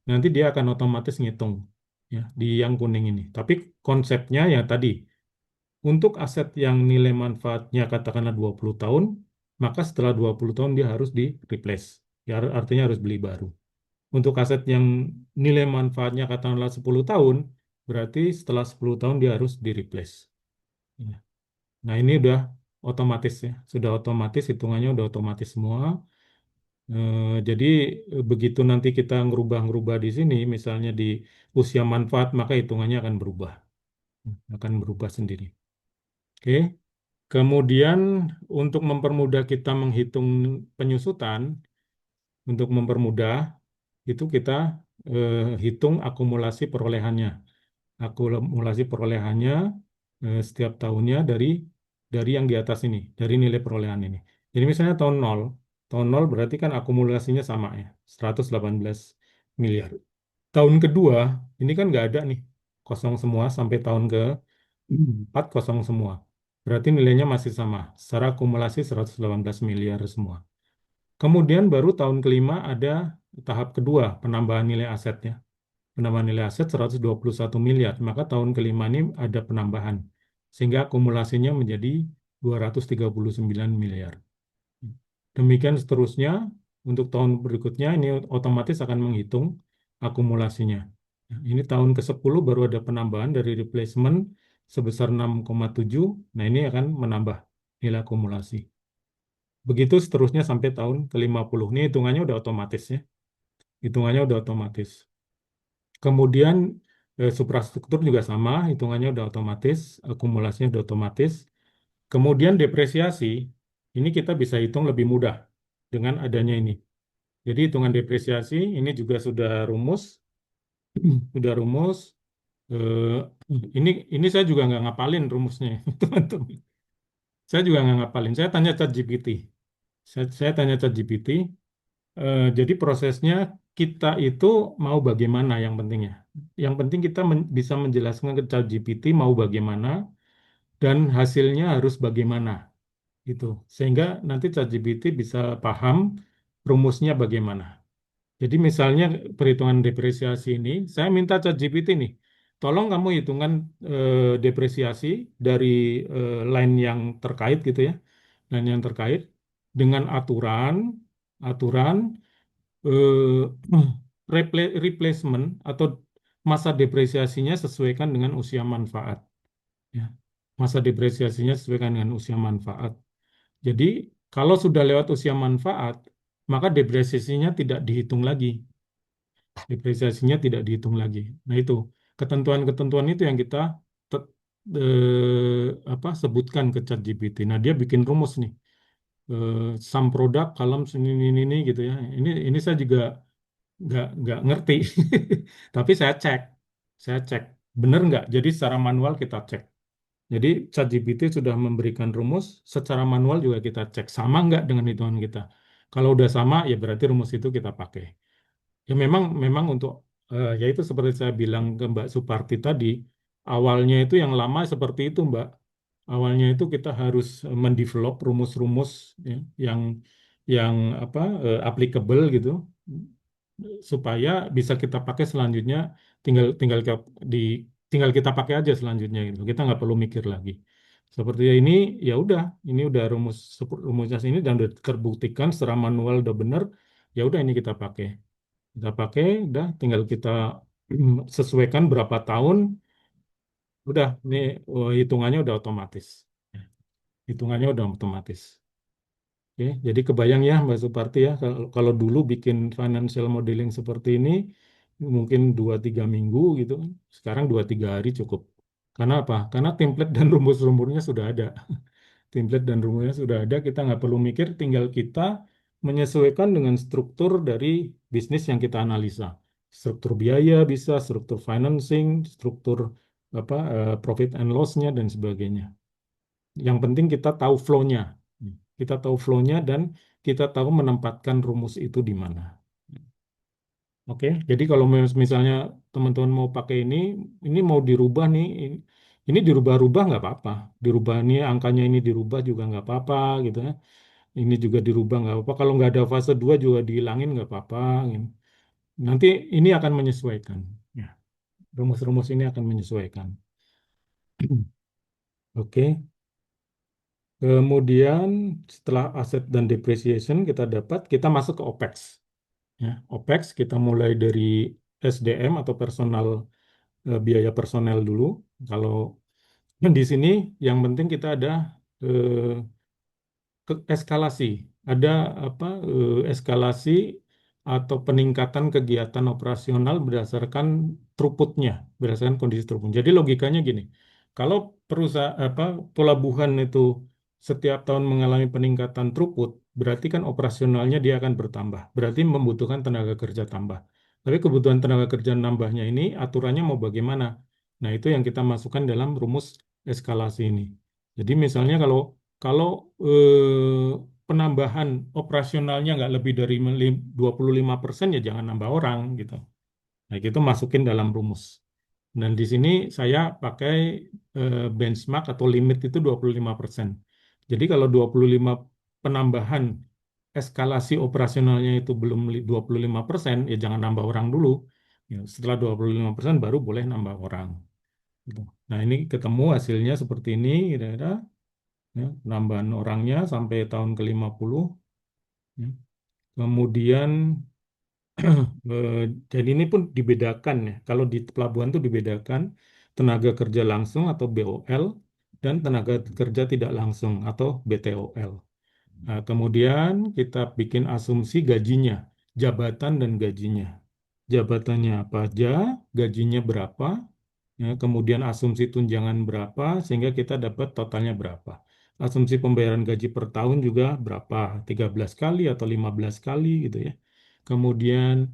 nanti dia akan otomatis ngitung ya di yang kuning ini. Tapi konsepnya ya tadi, untuk aset yang nilai manfaatnya katakanlah 20 tahun, maka setelah 20 tahun dia harus di replace. Ya, artinya harus beli baru. Untuk aset yang nilai manfaatnya katakanlah 10 tahun, berarti setelah 10 tahun dia harus di replace. Ya. Nah, ini udah otomatis ya, sudah otomatis hitungannya udah otomatis semua. Jadi begitu nanti kita ngerubah-ngerubah di sini, misalnya di usia manfaat, maka hitungannya akan berubah sendiri. Oke. Kemudian untuk mempermudah kita menghitung penyusutan, untuk mempermudah itu kita hitung akumulasi perolehannya. Akumulasi perolehannya setiap tahunnya dari yang di atas ini, dari nilai perolehan ini. Jadi misalnya tahun 0 berarti kan akumulasinya sama ya, 118 miliar. Tahun kedua, ini kan nggak ada nih, kosong semua sampai tahun ke 4 kosong semua. Berarti nilainya masih sama, secara akumulasi 118 miliar semua. Kemudian baru tahun kelima ada tahap kedua, penambahan nilai asetnya. Penambahan nilai aset 121 miliar, maka tahun kelima ini ada penambahan. Sehingga akumulasinya menjadi 239 miliar. Demikian seterusnya, untuk tahun berikutnya ini otomatis akan menghitung akumulasinya. Nah, ini tahun ke-10 baru ada penambahan dari replacement sebesar 6,7. Nah, ini akan menambah nilai akumulasi. Begitu seterusnya sampai tahun ke-50. Ini hitungannya udah otomatis ya. Hitungannya udah otomatis. Kemudian suprastruktur juga sama, hitungannya udah otomatis, akumulasinya udah otomatis. Kemudian depresiasi, ini kita bisa hitung lebih mudah dengan adanya ini. Jadi hitungan depresiasi ini juga sudah rumus, sudah rumus. Eh, ini saya juga nggak ngapalin rumusnya, teman-teman. Saya juga nggak ngapalin. Saya tanya ChatGPT. Saya tanya ChatGPT. Jadi prosesnya kita itu mau bagaimana yang pentingnya. Yang penting kita bisa menjelaskan ke ChatGPT mau bagaimana dan hasilnya harus bagaimana itu. Sehingga nanti ChatGPT bisa paham rumusnya bagaimana. Jadi misalnya perhitungan depresiasi ini, saya minta ChatGPT nih, tolong kamu hitungan depresiasi dari line yang terkait gitu ya, line yang terkait dengan aturan replacement atau masa depresiasinya sesuaikan dengan usia manfaat. Ya. Masa depresiasinya sesuaikan dengan usia manfaat. Jadi kalau sudah lewat usia manfaat, maka depresiasinya tidak dihitung lagi. Depresiasinya tidak dihitung lagi. Nah itu ketentuan-ketentuan itu yang kita sebutkan ke ChatGPT. Nah dia bikin rumus nih. Sum produk column ini gitu ya. Ini saya juga nggak ngerti, tapi saya cek bener nggak. Jadi secara manual kita cek. Jadi ChatGPT sudah memberikan rumus, secara manual juga kita cek sama nggak dengan hitungan kita. Kalau udah sama, ya berarti rumus itu kita pakai. Ya memang untuk ya itu seperti saya bilang ke Mbak Suparti tadi, awalnya itu yang lama seperti itu Mbak. Awalnya itu kita harus mendevelop rumus-rumus ya, yang yang applicable gitu supaya bisa kita pakai selanjutnya tinggal tinggal ke- di tinggal kita pakai aja selanjutnya gitu. Kita nggak perlu mikir lagi. Seperti ini ya udah, ini udah rumusnya ini dan udah terbuktikan secara manual udah benar, ya udah ini kita pakai, udah tinggal kita sesuaikan berapa tahun, udah ini hitungannya udah otomatis. Hitungannya udah otomatis. Oke, jadi kebayang ya Mbak Suparti ya, kalau dulu bikin financial modeling seperti ini mungkin 2-3 minggu gitu kan. Sekarang 2-3 hari cukup. Karena apa? Karena template dan rumus-rumusnya sudah ada. Template dan rumusnya sudah ada, kita nggak perlu mikir, tinggal kita menyesuaikan dengan struktur dari bisnis yang kita analisa. Struktur biaya bisa, struktur financing, struktur profit and loss-nya dan sebagainya. Yang penting kita tahu flow-nya. Kita tahu flow-nya dan kita tahu menempatkan rumus itu di mana. Oke, jadi kalau misalnya teman-teman mau pakai ini mau dirubah nih, ini dirubah-rubah nggak apa-apa. Dirubah ini angkanya ini dirubah juga nggak apa-apa gitu ya. Ini juga dirubah nggak apa-apa. Kalau nggak ada fase 2 juga dihilangin nggak apa-apa. Gitu. Nanti ini akan menyesuaikan. Ya, rumus-rumus ini akan menyesuaikan. Oke, kemudian setelah aset dan depreciation kita masuk ke OPEX. Ya, OPEX kita mulai dari SDM atau biaya personel dulu. Kalau di sini yang penting kita ada eh, eskalasi, ada eskalasi atau peningkatan kegiatan operasional berdasarkan throughputnya, berdasarkan kondisi throughput. Jadi logikanya gini, kalau perusahaan pelabuhan itu setiap tahun mengalami peningkatan throughput, berarti kan operasionalnya dia akan bertambah, berarti membutuhkan tenaga kerja tambah. Tapi kebutuhan tenaga kerja nambahnya ini aturannya mau bagaimana? Nah, itu yang kita masukkan dalam rumus eskalasi ini. Jadi misalnya kalau kalau penambahan operasionalnya nggak lebih dari 25%, ya jangan nambah orang gitu. Nah, itu masukin dalam rumus. Dan di sini saya pakai benchmark atau limit itu 25%. Jadi kalau 25 penambahan eskalasi operasionalnya itu belum 25%, ya jangan nambah orang dulu. Ya, setelah 25% baru boleh nambah orang. Gitu. Nah, ini ketemu hasilnya seperti ini, kira-kira ya, penambahan orangnya sampai tahun ke-50 ya. Kemudian eh, jadi ini pun dibedakan ya. Kalau di pelabuhan itu dibedakan tenaga kerja langsung atau BOL dan tenaga kerja tidak langsung atau BTOL. Nah, kemudian kita bikin asumsi gajinya, jabatan dan gajinya. Jabatannya apa aja, gajinya berapa, ya, kemudian asumsi tunjangan berapa sehingga kita dapat totalnya berapa. Asumsi pembayaran gaji per tahun juga berapa, 13 kali atau 15 kali gitu ya. Kemudian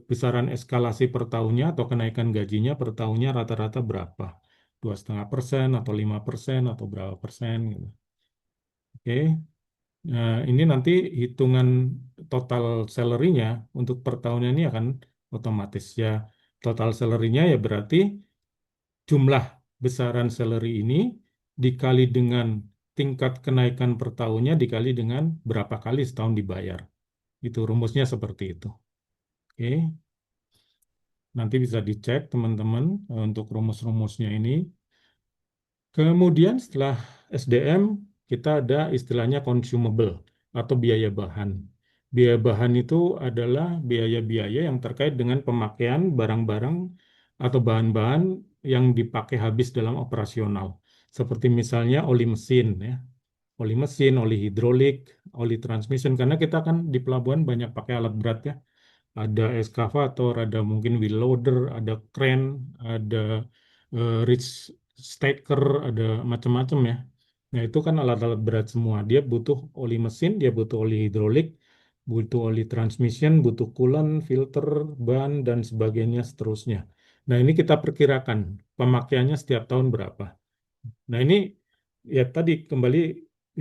besaran eskalasi per tahunnya atau kenaikan gajinya per tahunnya rata-rata berapa? 2,5% atau 5% atau berapa persen gitu. Oke. Nah, ini nanti hitungan total salary-nya untuk per tahunnya ini akan otomatis ya. Total salary-nya ya berarti jumlah besaran salary ini dikali dengan tingkat kenaikan per tahunnya dikali dengan berapa kali setahun dibayar. Itu rumusnya seperti itu. Oke, nanti bisa dicek teman-teman untuk rumus-rumusnya ini. Kemudian setelah SDM, kita ada istilahnya consumable atau biaya bahan. Biaya bahan itu adalah biaya-biaya yang terkait dengan pemakaian barang-barang atau bahan-bahan yang dipakai habis dalam operasional. Seperti misalnya oli mesin, ya. Oli mesin, oli hidrolik, oli transmission. Karena kita kan di pelabuhan banyak pakai alat berat ya. Ada eskavator, ada mungkin wheel loader, ada crane, ada reach stacker, ada macam-macam ya. Nah, itu kan alat-alat berat semua. Dia butuh oli mesin, dia butuh oli hidrolik, butuh oli transmission, butuh coolant, filter, ban, dan sebagainya seterusnya. Nah, ini kita perkirakan pemakaiannya setiap tahun berapa. Nah, ini ya tadi kembali,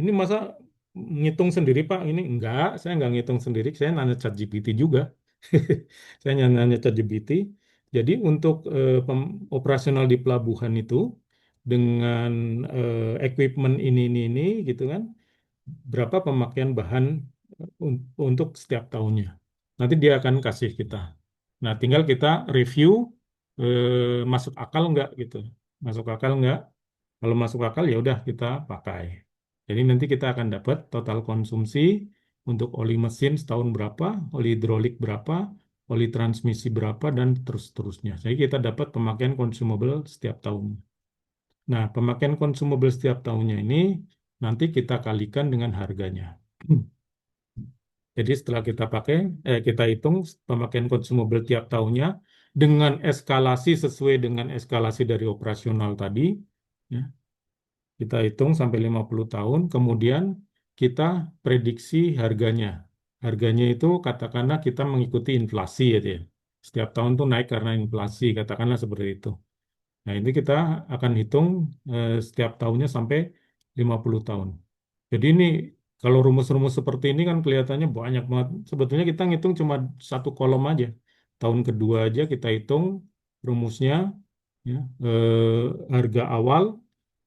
ini masa ngitung sendiri Pak? Ini enggak, saya enggak ngitung sendiri, saya nanya ChatGPT juga. Saya nanya ChatGPT. Jadi untuk operasional di pelabuhan itu dengan equipment ini gitu kan, berapa pemakaian bahan untuk setiap tahunnya. Nanti dia akan kasih kita. Nah, tinggal kita review masuk akal nggak gitu. Masuk akal nggak? Kalau masuk akal ya udah kita pakai. Jadi nanti kita akan dapat total konsumsi untuk oli mesin setahun berapa, oli hidrolik berapa, oli transmisi berapa, dan terus-terusnya. Jadi kita dapat pemakaian consumable setiap tahun. Nah, pemakaian consumable setiap tahunnya ini nanti kita kalikan dengan harganya. Jadi setelah kita pakai, kita hitung pemakaian consumable tiap tahunnya dengan eskalasi sesuai dengan eskalasi dari operasional tadi, ya. Kita hitung sampai 50 tahun, kemudian kita prediksi harganya. Harganya itu katakanlah kita mengikuti inflasi ya, dia. Setiap tahun tuh naik karena inflasi, katakanlah seperti itu. Nah, ini kita akan hitung setiap tahunnya sampai 50 tahun. Jadi ini kalau rumus-rumus seperti ini kan kelihatannya banyak banget. Sebetulnya kita ngitung cuma satu kolom aja. Tahun kedua aja kita hitung rumusnya, ya, harga awal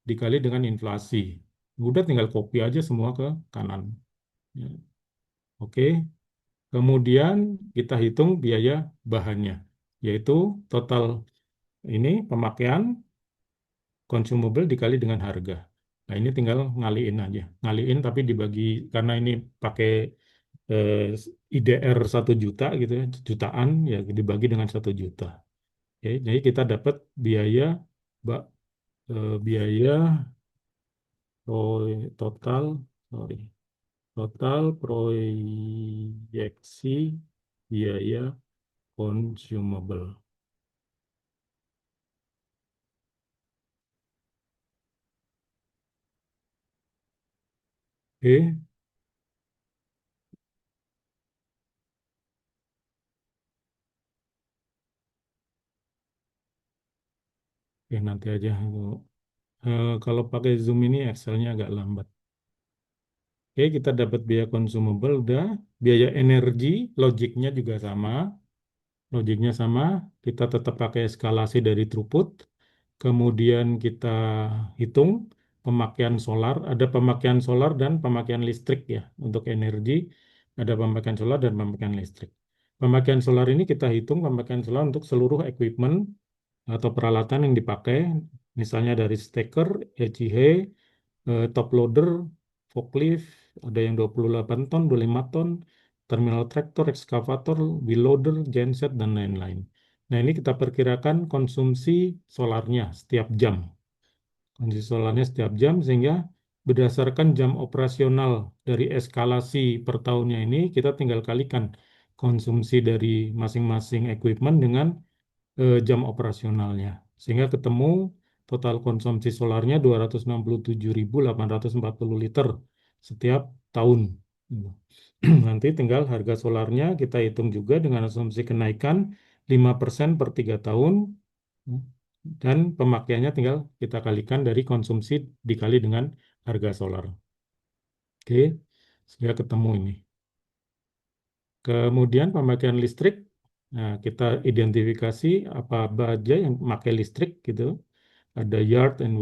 dikali dengan inflasi. Udah tinggal copy aja semua ke kanan. Ya, oke. Kemudian kita hitung biaya bahannya, yaitu total ini pemakaian consumable dikali dengan harga. Nah, ini tinggal ngaliin aja. Ngaliin tapi dibagi, karena ini pakai eh, IDR 1 juta gitu ya, jutaan, ya dibagi dengan 1 juta. Oke, jadi kita dapat biaya ba- biaya total, sorry, total proyeksi biaya consumable. Oke, oke, nanti aja. Kalau pakai Zoom ini Excel-nya agak lambat. Oke, kita dapat biaya consumable, udah. Biaya energi, logiknya juga sama. Logiknya sama, kita tetap pakai eskalasi dari throughput. Kemudian kita hitung pemakaian solar, ada pemakaian solar dan pemakaian listrik ya. Untuk energi, ada pemakaian solar dan pemakaian listrik. Pemakaian solar ini kita hitung pemakaian solar untuk seluruh equipment atau peralatan yang dipakai, misalnya dari stacker, HIH, top loader, forklift, ada yang 28 ton, 25 ton, terminal traktor, ekskavator, wheel loader, genset, dan lain-lain. Nah, ini kita perkirakan konsumsi solarnya setiap jam. Konsumsi solarnya setiap jam, sehingga berdasarkan jam operasional dari eskalasi per tahunnya ini, kita tinggal kalikan konsumsi dari masing-masing equipment dengan jam operasionalnya. Sehingga ketemu total konsumsi solarnya 267.840 liter setiap tahun. Nanti tinggal harga solarnya kita hitung juga dengan asumsi kenaikan 5% per 3 tahun, dan pemakaiannya tinggal kita kalikan dari konsumsi dikali dengan harga solar. Oke, sehingga ketemu ini. Kemudian pemakaian listrik, nah kita identifikasi apa aja yang pakai listrik gitu. Ada yard and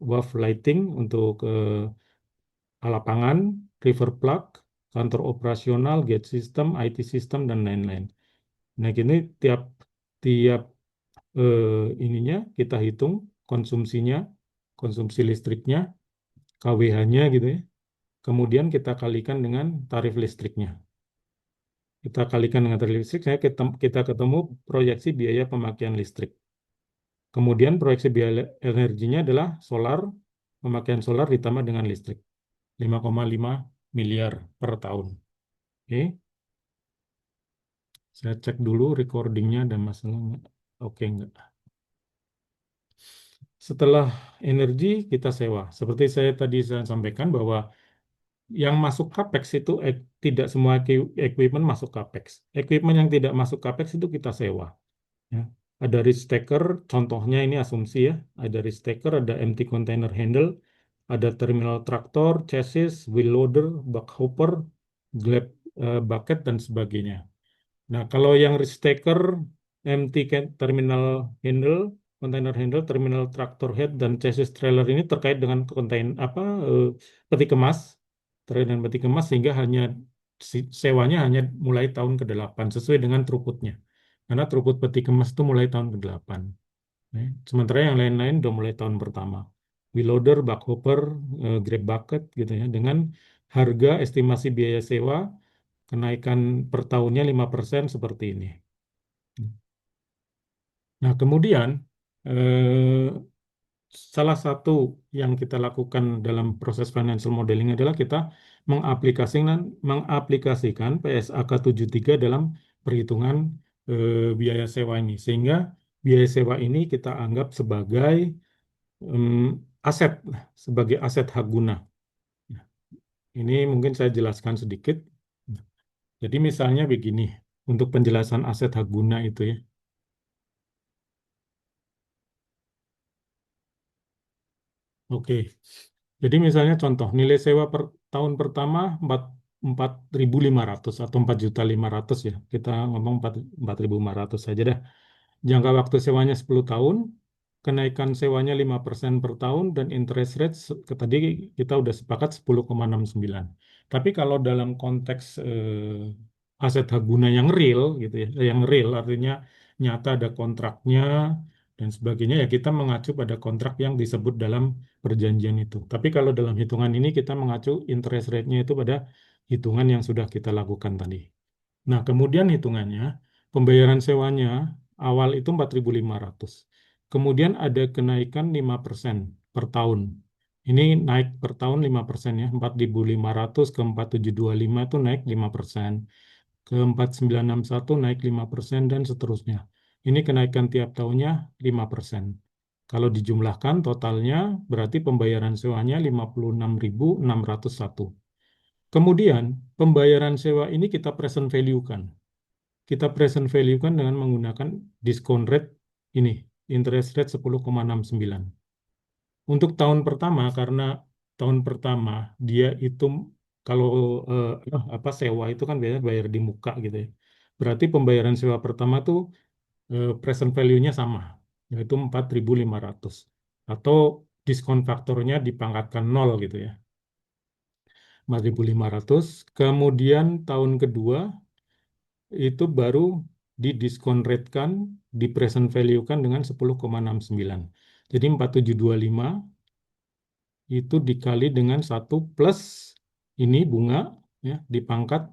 wharf lighting untuk lapangan, river plug, kantor operasional, gate system, IT system, dan lain-lain. Nah, gini tiap tiap ininya kita hitung konsumsinya, konsumsi listriknya, KWH-nya gitu ya. Kemudian kita kalikan dengan tarif listriknya. Kita kalikan dengan tarif listrik, kita ketemu proyeksi biaya pemakaian listrik. Kemudian proyeksi biaya energinya adalah solar, pemakaian solar ditambah dengan listrik. 5,5 miliar per tahun. Oke, saya cek dulu recordingnya dan masalah nggak. Oke, enggak. Setelah energi kita sewa. Seperti saya sampaikan bahwa yang masuk CAPEX itu tidak semua equipment masuk CAPEX. Equipment yang tidak masuk CAPEX itu kita sewa. Ya. Ada reach stacker, contohnya ini asumsi ya. Ada reach stacker, ada empty container handle, ada terminal traktor, chassis, wheel loader, backhopper, grab bucket, dan sebagainya. Nah, kalau yang reach stacker, terminal handle, container handle, terminal tractor head, dan chassis trailer ini terkait dengan peti kemas, terkait dengan peti kemas sehingga sewanya hanya mulai tahun ke-8 sesuai dengan throughputnya. Karena throughput peti kemas itu mulai tahun ke-8. Sementara yang lain-lain udah mulai tahun pertama. Wheel loader, backhopper, grab bucket gitu ya, dengan harga estimasi biaya sewa kenaikan per tahunnya 5% seperti ini. Nah, kemudian eh, salah satu yang kita lakukan dalam proses financial modeling adalah kita mengaplikasikan PSAK 73 dalam perhitungan biaya sewa ini. Sehingga biaya sewa ini kita anggap sebagai aset, sebagai aset hak guna. Nah, ini mungkin saya jelaskan sedikit. Jadi misalnya begini, untuk penjelasan aset hak guna itu ya. Oke. Jadi misalnya contoh nilai sewa per tahun pertama 4.500 atau 4.500.000 ya. Kita ngomong 4.500 saja dah. Jangka waktu sewanya 10 tahun, kenaikan sewanya 5% per tahun dan interest rate tadi kita udah sepakat 10,69. Tapi kalau dalam konteks aset hak guna yang real gitu ya, yang real artinya nyata ada kontraknya dan sebagainya ya kita mengacu pada kontrak yang disebut dalam perjanjian itu. Tapi kalau dalam hitungan ini kita mengacu interest rate-nya itu pada hitungan yang sudah kita lakukan tadi. Nah, kemudian hitungannya, pembayaran sewanya awal itu 4.500. Kemudian ada kenaikan 5% per tahun. Ini naik per tahun 5% ya, 4.500 ke 4.725 itu naik 5%. Ke 4.961 naik 5% dan seterusnya. Ini kenaikan tiap tahunnya 5%. Kalau dijumlahkan totalnya berarti pembayaran sewanya 56.601. Kemudian pembayaran sewa ini kita present value-kan. Kita present value-kan dengan menggunakan discount rate ini, interest rate 10,69. Untuk tahun pertama, karena tahun pertama dia itu kalau sewa itu kan biasanya bayar di muka gitu ya. Berarti pembayaran sewa pertama tuh present value-nya sama, yaitu 4.500. Atau diskon faktornya dipangkatkan 0 gitu ya, 4.500. Kemudian tahun kedua itu baru didiskon rate-kan, di present value-kan dengan 10,69. Jadi 4.725 itu dikali dengan 1 plus ini bunga ya dipangkat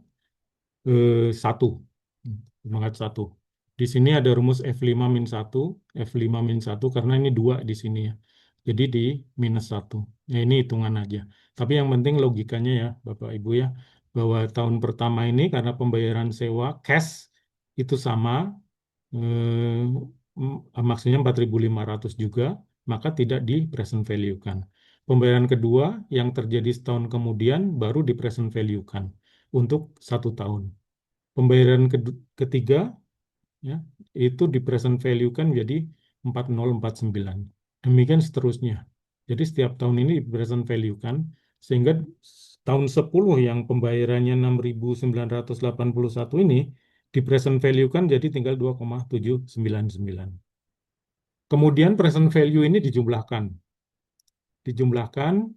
1. Pangkat 1. Di sini ada rumus F5 min 1, F5 min 1 karena ini 2 di sini ya. Jadi di minus 1. Ya ini hitungan aja. Tapi yang penting logikanya ya Bapak Ibu ya, bahwa tahun pertama ini karena pembayaran sewa cash itu sama, maksudnya 4.500 juga, maka tidak di present value kan. Pembayaran kedua yang terjadi setahun kemudian baru di present value kan untuk 1 tahun. Pembayaran ketiga ya, itu di present value kan jadi 4049. Demikian seterusnya. Jadi setiap tahun ini di present value kan, sehingga tahun 10 yang pembayarannya 6.981 ini di present value kan jadi tinggal 2,799. Kemudian present value ini dijumlahkan. Dijumlahkan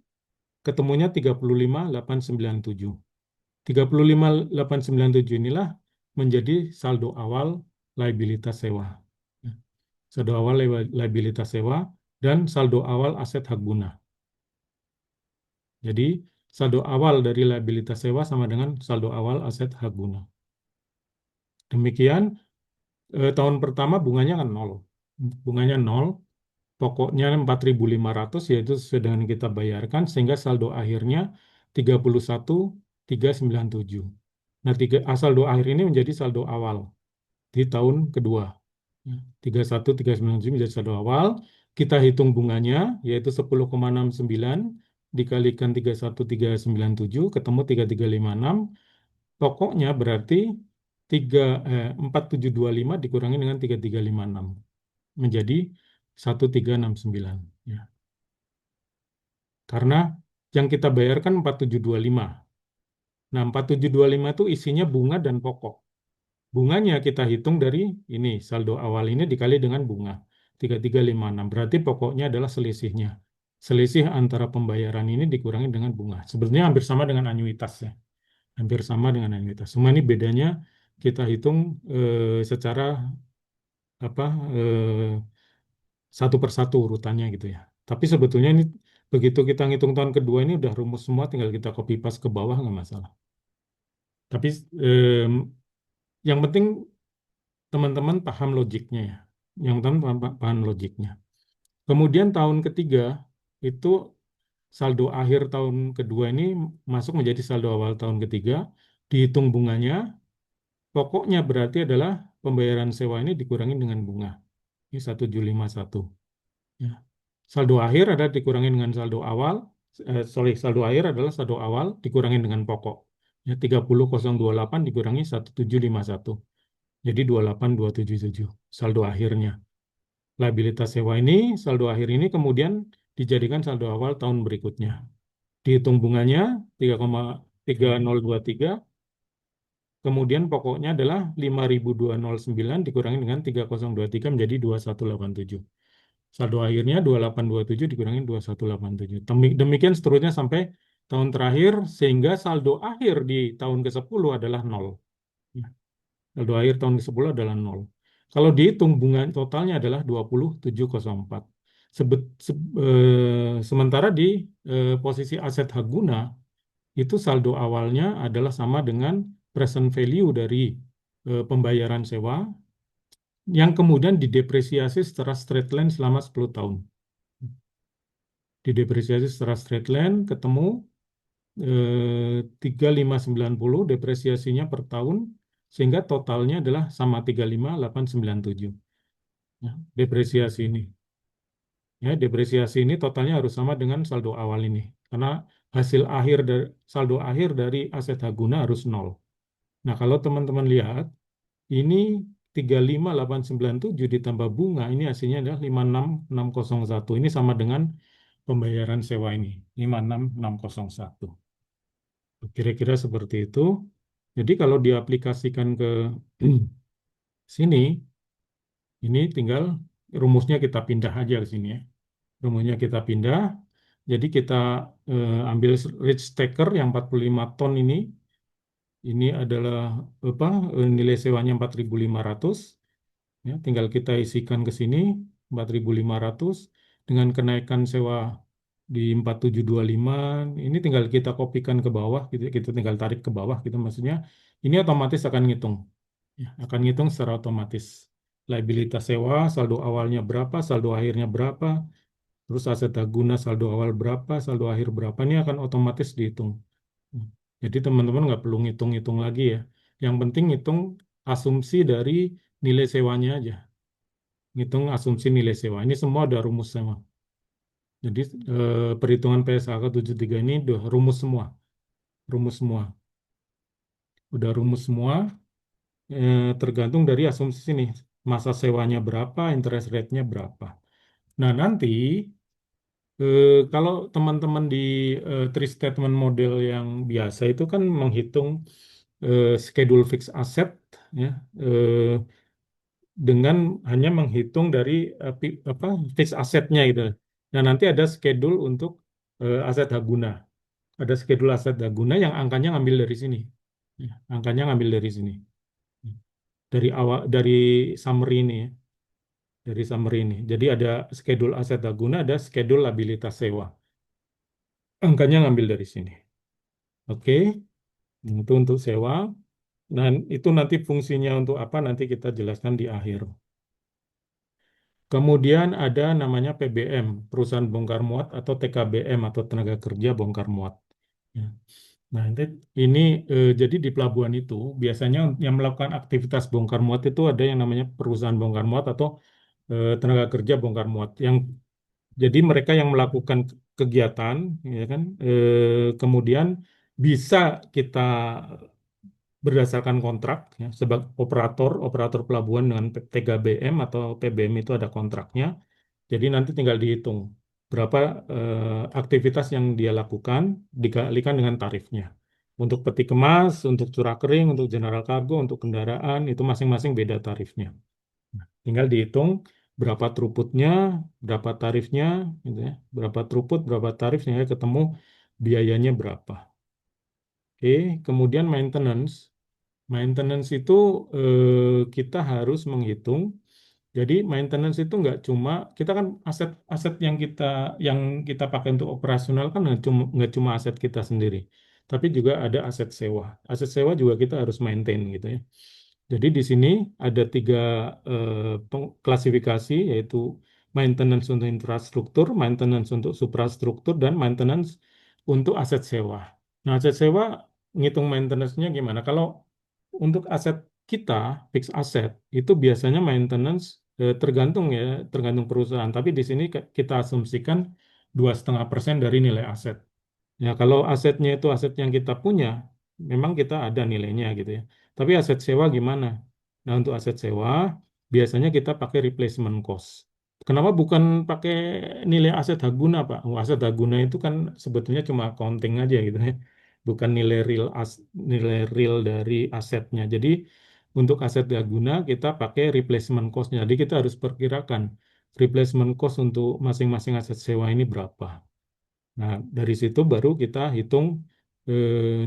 ketemunya 35.897. 35.897 inilah menjadi saldo awal liabilitas sewa. Ya, saldo awal liabilitas sewa dan saldo awal aset hak guna. Jadi saldo awal dari liabilitas sewa sama dengan saldo awal aset hak guna. Demikian tahun pertama bunganya kan nol. Bunganya nol, pokoknya 4.500 yaitu sesuai dengan yang kita bayarkan sehingga saldo akhirnya 31.397. Nah, saldo akhir ini menjadi saldo awal di tahun kedua. 31.397 menjadi saldo awal. Kita hitung bunganya yaitu 10,69 dikalikan 31.397 ketemu 3.356. Pokoknya berarti 4.725 dikurangi dengan 3.356 menjadi 1.369. Ya. Karena yang kita bayarkan 4.725. Nah, 4.725 itu isinya bunga dan pokok. Bunganya kita hitung dari ini, saldo awal ini dikali dengan bunga. 3.356. Berarti pokoknya adalah selisihnya. Selisih antara pembayaran ini dikurangi dengan bunga. Sebenarnya hampir sama dengan anuitas ya. Hampir sama dengan anuitas. Semua ini bedanya kita hitung secara apa satu persatu urutannya gitu ya. Tapi sebetulnya ini begitu kita ngitung tahun kedua ini udah rumus semua, tinggal kita copy paste ke bawah nggak masalah. Tapi em, yang penting teman-teman paham logiknya ya. Yang teman paham logiknya. Kemudian tahun ketiga itu saldo akhir tahun kedua ini masuk menjadi saldo awal tahun ketiga, dihitung bunganya, pokoknya berarti adalah pembayaran sewa ini dikurangi dengan bunga. Ini 1.751. Ya. Saldo akhir adalah dikurangi dengan saldo awal, saldo akhir adalah saldo awal dikurangi dengan pokok. Ya, 30.028 dikurangi 1.751. Jadi 28.277 saldo akhirnya. Liabilitas sewa ini, saldo akhir ini kemudian dijadikan saldo awal tahun berikutnya. Dihitung bunganya 3,3023, kemudian pokoknya adalah 5.209 dikurangi dengan 3.023 menjadi 2.187. Saldo akhirnya 2.827 dikurangi 2.187. Demikian seterusnya sampai tahun terakhir sehingga saldo akhir di tahun ke-10 adalah nol. Ya, saldo akhir tahun ke-10 adalah nol. Kalau dihitung bunga totalnya adalah 27,04. Sementara di posisi aset hak guna itu saldo awalnya adalah sama dengan present value dari pembayaran sewa yang kemudian didepresiasi secara straight line selama 10 tahun. Didepresiasi secara straight line ketemu 3.590 depresiasinya per tahun sehingga totalnya adalah sama 35.897. Ya, depresiasi ini. Ya, depresiasi ini totalnya harus sama dengan saldo awal ini karena hasil akhir dari saldo akhir dari aset hak guna harus nol. Nah, kalau teman-teman lihat ini 35.897 ditambah bunga ini hasilnya adalah 56.601. Ini sama dengan pembayaran sewa ini 56.601. Kira-kira seperti itu. Jadi kalau diaplikasikan ke sini, ini tinggal rumusnya kita pindah aja ke sini ya. Rumusnya kita pindah. Jadi kita ambil rich taker yang 45 ton ini adalah apa nilai sewanya 4.500. Ya, tinggal kita isikan ke sini 4.500 dengan kenaikan sewa di 4.725 ini tinggal kita kopikan ke bawah gitu ya. Kita tinggal tarik ke bawah gitu maksudnya ini otomatis akan ngitung ya, akan ngitung secara otomatis liabilitas sewa saldo awalnya berapa saldo akhirnya berapa terus aset guna saldo awal berapa saldo akhir berapa ini akan otomatis dihitung. Jadi teman-teman nggak perlu ngitung-ngitung lagi ya, yang penting ngitung asumsi dari nilai sewanya aja, ngitung asumsi nilai sewa ini semua ada rumus semua. Jadi perhitungan PSAK 73 ini udah rumus semua, udah rumus semua tergantung dari asumsi sini, masa sewanya berapa, interest rate-nya berapa. Nah nanti kalau teman-teman di three statement model yang biasa itu kan menghitung schedule fixed asset ya dengan hanya menghitung dari apa fixed asetnya gitu. Nah nanti ada schedule untuk aset hak guna. Ada schedule aset hak guna yang angkanya ngambil dari sini. Ya, angkanya ngambil dari sini. dari summary ini ya, dari summary ini. Jadi ada schedule aset Laguna, ada schedule liabilitas sewa. Angkanya ngambil dari sini. Oke, itu untuk sewa. Dan itu nanti fungsinya untuk apa nanti kita jelaskan di akhir. Kemudian ada namanya PBM, perusahaan bongkar muat atau TKBM atau tenaga kerja bongkar muat. Ya. Nah, ini jadi di pelabuhan itu biasanya yang melakukan aktivitas bongkar muat itu ada yang namanya perusahaan bongkar muat atau tenaga kerja bongkar muat. Yang jadi mereka yang melakukan kegiatan, ya kan, kemudian bisa kita berdasarkan kontrak ya, sebagai operator pelabuhan dengan TKBM atau PBM itu ada kontraknya. Jadi nanti tinggal dihitung berapa aktivitas yang dia lakukan dikalikan dengan tarifnya. Untuk peti kemas, untuk curah kering, untuk general cargo, untuk kendaraan itu masing-masing beda tarifnya. Tinggal dihitung berapa throughputnya, berapa tarifnya, gitu ya. Berapa throughput, berapa tarif sehingga ketemu biayanya berapa. Oke, kemudian maintenance. Maintenance itu kita harus menghitung. Jadi maintenance itu nggak cuma kita kan aset-aset yang kita pakai untuk operasional kan nggak cuma aset kita sendiri, tapi juga ada aset sewa. Aset sewa juga kita harus maintain gitu ya. Jadi di sini ada tiga klasifikasi yaitu maintenance untuk infrastruktur, maintenance untuk suprastruktur, dan maintenance untuk aset sewa. Nah, aset sewa ngitung maintenance-nya gimana? Kalau untuk aset kita, fixed asset, itu biasanya maintenance tergantung ya, tergantung perusahaan. Tapi di sini kita asumsikan 2,5% dari nilai aset. Ya, kalau asetnya itu aset yang kita punya, memang kita ada nilainya gitu ya. Tapi aset sewa gimana? Nah, untuk aset sewa, biasanya kita pakai replacement cost. Kenapa bukan pakai nilai aset Haguna, Pak? Oh, aset Haguna itu kan sebetulnya cuma accounting aja gitu ya. Bukan nilai real dari asetnya. Jadi, untuk aset Haguna, kita pakai replacement cost-nya. Jadi, kita harus perkirakan replacement cost untuk masing-masing aset sewa ini berapa. Nah, dari situ baru kita hitung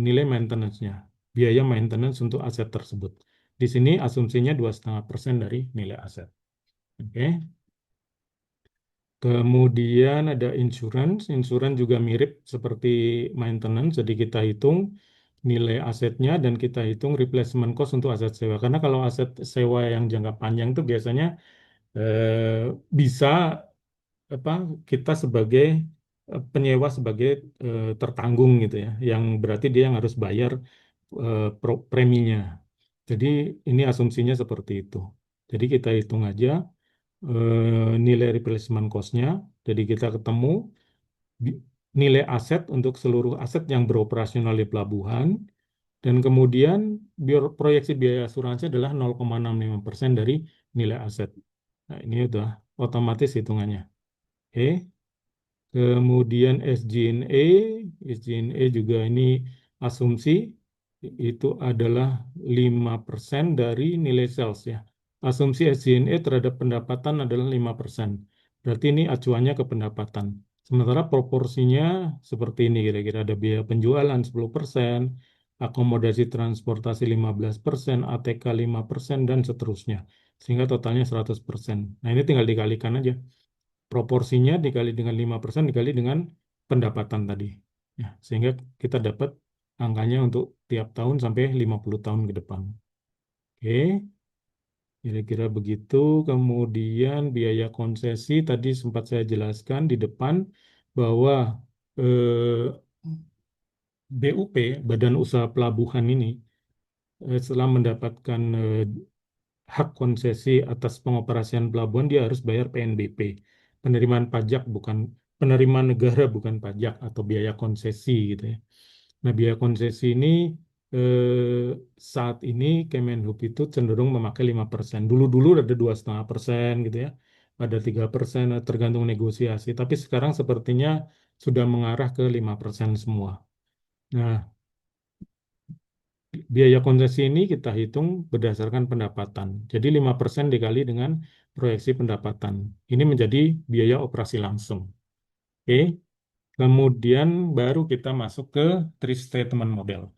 nilai maintenance-nya, biaya maintenance untuk aset tersebut. Di sini asumsinya 2,5% dari nilai aset. Oke. Kemudian ada insurance. Insurance juga mirip seperti maintenance. Jadi kita hitung nilai asetnya dan kita hitung replacement cost untuk aset sewa. Karena kalau aset sewa yang jangka panjang itu biasanya bisa apa kita sebagai penyewa sebagai tertanggung gitu ya, yang berarti dia yang harus bayar preminya. Jadi ini asumsinya seperti itu. Jadi kita hitung aja nilai replacement cost-nya. Jadi kita ketemu bi- nilai aset untuk seluruh aset yang beroperasional di pelabuhan dan kemudian proyeksi biaya asuransi adalah 0,65% dari nilai aset. Nah, ini udah otomatis hitungannya. Oke. Kemudian SG&A, SG&A juga ini asumsi itu adalah 5% dari nilai sales ya. Asumsi SG&A terhadap pendapatan adalah 5%. Berarti ini acuannya ke pendapatan. Sementara proporsinya seperti ini kira-kira ada biaya penjualan 10%, akomodasi transportasi 15%, ATK 5%, dan seterusnya. Sehingga totalnya 100%. Nah ini tinggal dikalikan aja proporsinya dikali dengan 5% dikali dengan pendapatan tadi. Ya, sehingga kita dapat angkanya untuk tiap tahun sampai 50 tahun ke depan. Oke, kira-kira begitu. Kemudian biaya konsesi tadi sempat saya jelaskan di depan bahwa BUP, Badan Usaha Pelabuhan ini, setelah mendapatkan hak konsesi atas pengoperasian pelabuhan dia harus bayar PNBP, penerimaan pajak bukan penerimaan negara bukan pajak atau biaya konsesi gitu ya. Nah biaya konsesi ini saat ini Kemenhub itu cenderung memakai 5%. Dulu-dulu ada 2,5% gitu ya, ada 3% tergantung negosiasi. Tapi sekarang sepertinya sudah mengarah ke 5% semua. Nah, biaya konsesi ini kita hitung berdasarkan pendapatan. Jadi 5% dikali dengan proyeksi pendapatan. Ini menjadi biaya operasi langsung. Oke. Kemudian baru kita masuk ke three statement model.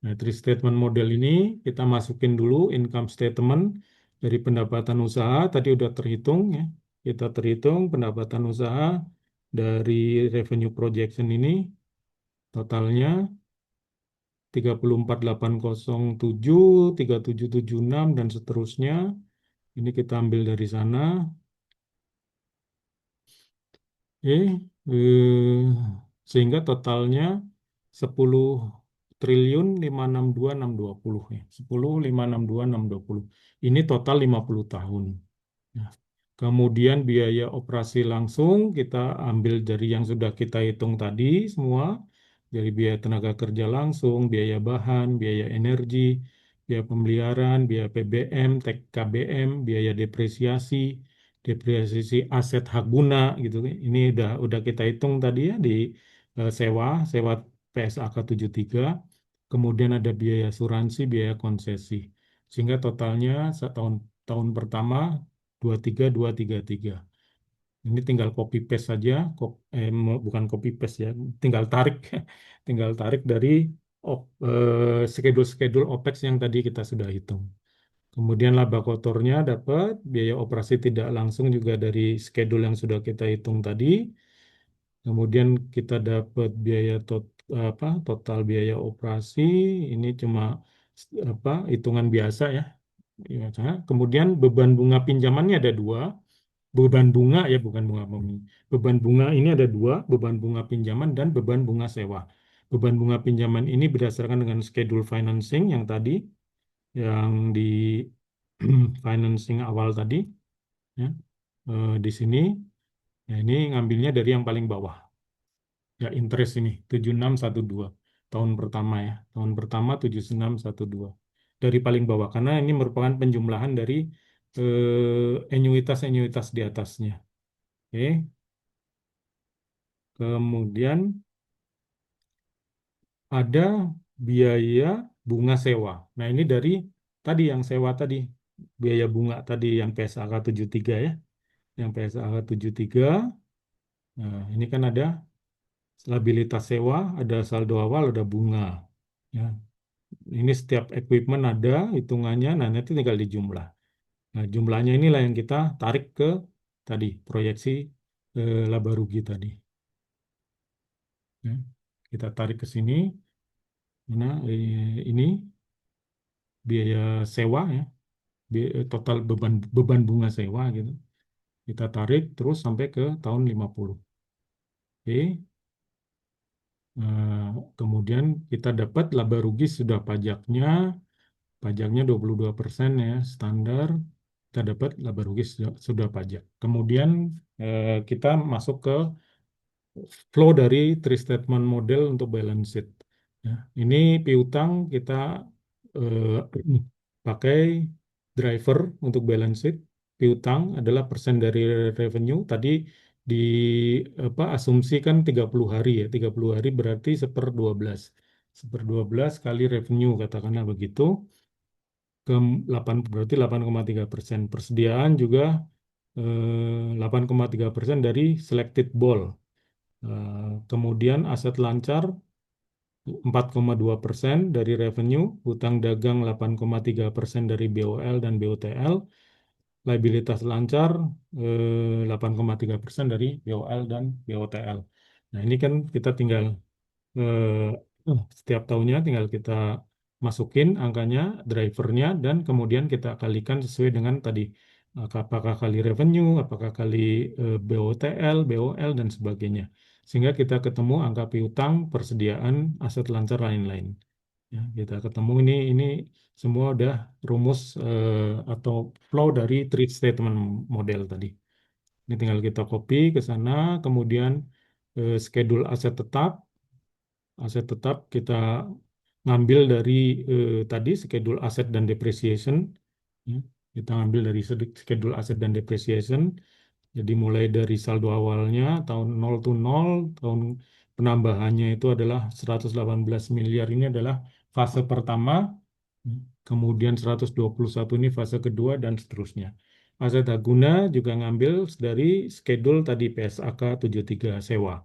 Nah, three statement model ini kita masukin dulu income statement dari pendapatan usaha tadi udah terhitung ya. Kita terhitung pendapatan usaha dari revenue projection ini totalnya 34.807, 3776 dan seterusnya. Ini kita ambil dari sana. Eh, sehingga totalnya 10.562.620 ya. 10.562.620. Ini total 50 tahun. Nah, kemudian biaya operasi langsung kita ambil dari yang sudah kita hitung tadi semua, dari biaya tenaga kerja langsung, biaya bahan, biaya energi, biaya pemeliharaan, biaya PBM, TKBM, biaya depresiasi, depresiasi aset hak guna gitu. Ini udah kita hitung tadi ya di sewa PSAK 73. Kemudian ada biaya asuransi, biaya konsesi. Sehingga totalnya setahun tahun pertama 23.233. Ini tinggal copy paste saja, bukan copy paste ya, tinggal tarik, tinggal tarik dari schedule-schedule OPEX yang tadi kita sudah hitung. Kemudian laba kotornya dapat, biaya operasi tidak langsung juga dari schedule yang sudah kita hitung tadi. Kemudian kita dapat biaya total biaya operasi, ini cuma hitungan biasa ya. Biasa. Kemudian beban bunga pinjamannya ada dua. Beban bunga ya bukan bunga pembi. Beban bunga ini ada dua, beban bunga pinjaman dan beban bunga sewa. Beban bunga pinjaman ini berdasarkan dengan schedule financing yang tadi, yang di financing awal tadi, ya. Di sini, ya ini ngambilnya dari yang paling bawah, ya interest ini 7612 tahun pertama ya, tahun pertama 7612 dari paling bawah karena ini merupakan penjumlahan dari enuitas-enuitas di atasnya. Oke. Kemudian ada biaya bunga sewa. Nah, ini dari tadi yang sewa tadi, biaya bunga tadi yang PSAK 73 ya. Yang PSAK 73, nah, ini kan ada stabilitas sewa, ada saldo awal, ada bunga. Ya, ini setiap equipment ada hitungannya, nah nanti tinggal dijumlah. Nah, jumlahnya inilah yang kita tarik ke tadi, proyeksi laba rugi tadi. Ya, kita tarik ke sini, mana ini biaya sewa ya, total beban beban bunga sewa gitu. Kita tarik terus sampai ke tahun 50. Oke. Kemudian kita dapat laba rugi sudah pajaknya 22% ya, standar. Kita dapat laba rugi sudah pajak. Kemudian kita masuk ke flow dari three statement model untuk balance sheet. Ya, ini piutang kita eh, pakai driver untuk balance sheet. Piutang adalah persen dari revenue. Tadi di asumsikan 30 hari ya. 30 hari berarti 1/12. 1/12 kali revenue katakanlah begitu. Ke 8 berarti 8,3%. Persediaan juga 8,3% dari selected ball. Kemudian aset lancar 4,2% dari revenue, hutang dagang 8,3% dari BOL dan BOTL, liabilitas lancar 8,3% dari BOL dan BOTL. Nah, ini kan kita tinggal setiap tahunnya tinggal kita masukin angkanya, drivernya, dan kemudian kita kalikan sesuai dengan tadi apakah kali revenue, apakah kali BOTL, BOL, dan sebagainya. Sehingga kita ketemu angka piutang, persediaan, aset lancar, lain-lain. Ya, kita ketemu ini semua udah rumus atau flow dari three statement model tadi. Ini tinggal kita copy ke sana, kemudian schedule aset tetap kita ngambil dari tadi schedule aset dan depreciation. Ya. Kita ngambil dari schedule aset dan depreciation. Jadi mulai dari saldo awalnya tahun 0 to 0, tahun penambahannya itu adalah 118 miliar ini adalah fase pertama, kemudian 121 ini fase kedua dan seterusnya. Aset Aguna juga ngambil dari schedule tadi PSAK 73 sewa.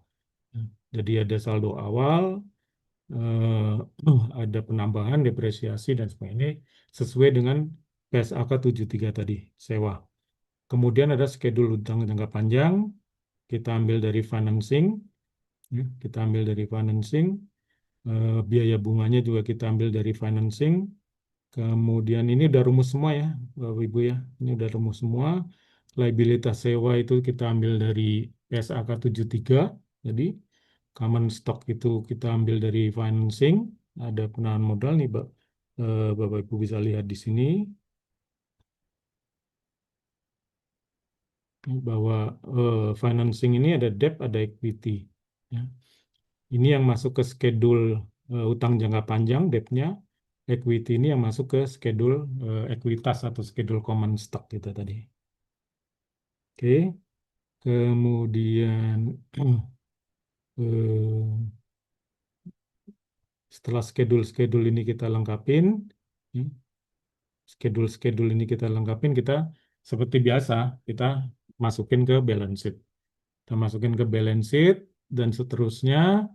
Jadi ada saldo awal, ada penambahan, depresiasi, dan sebagainya sesuai dengan PSAK 73 tadi, sewa. Kemudian ada schedule utang jangka panjang, kita ambil dari financing, ya, kita ambil dari financing, biaya bunganya juga kita ambil dari financing. Kemudian ini udah rumus semua ya, Bapak Ibu ya. Ini udah rumus semua. Liabilitas sewa itu kita ambil dari PSAK 73. Jadi common stock itu kita ambil dari financing. Ada penahan modal nih, Bapak Ibu bisa lihat di sini bahwa financing ini ada debt, ada equity. Ya. Ini yang masuk ke schedule utang jangka panjang, debt-nya. Equity ini yang masuk ke schedule ekuitas atau schedule common stock kita tadi. Oke, kemudian eh, setelah schedule-schedule ini kita lengkapin, ya, schedule-schedule ini kita lengkapin, kita seperti biasa kita masukin ke balance sheet. Kita masukin ke balance sheet dan seterusnya.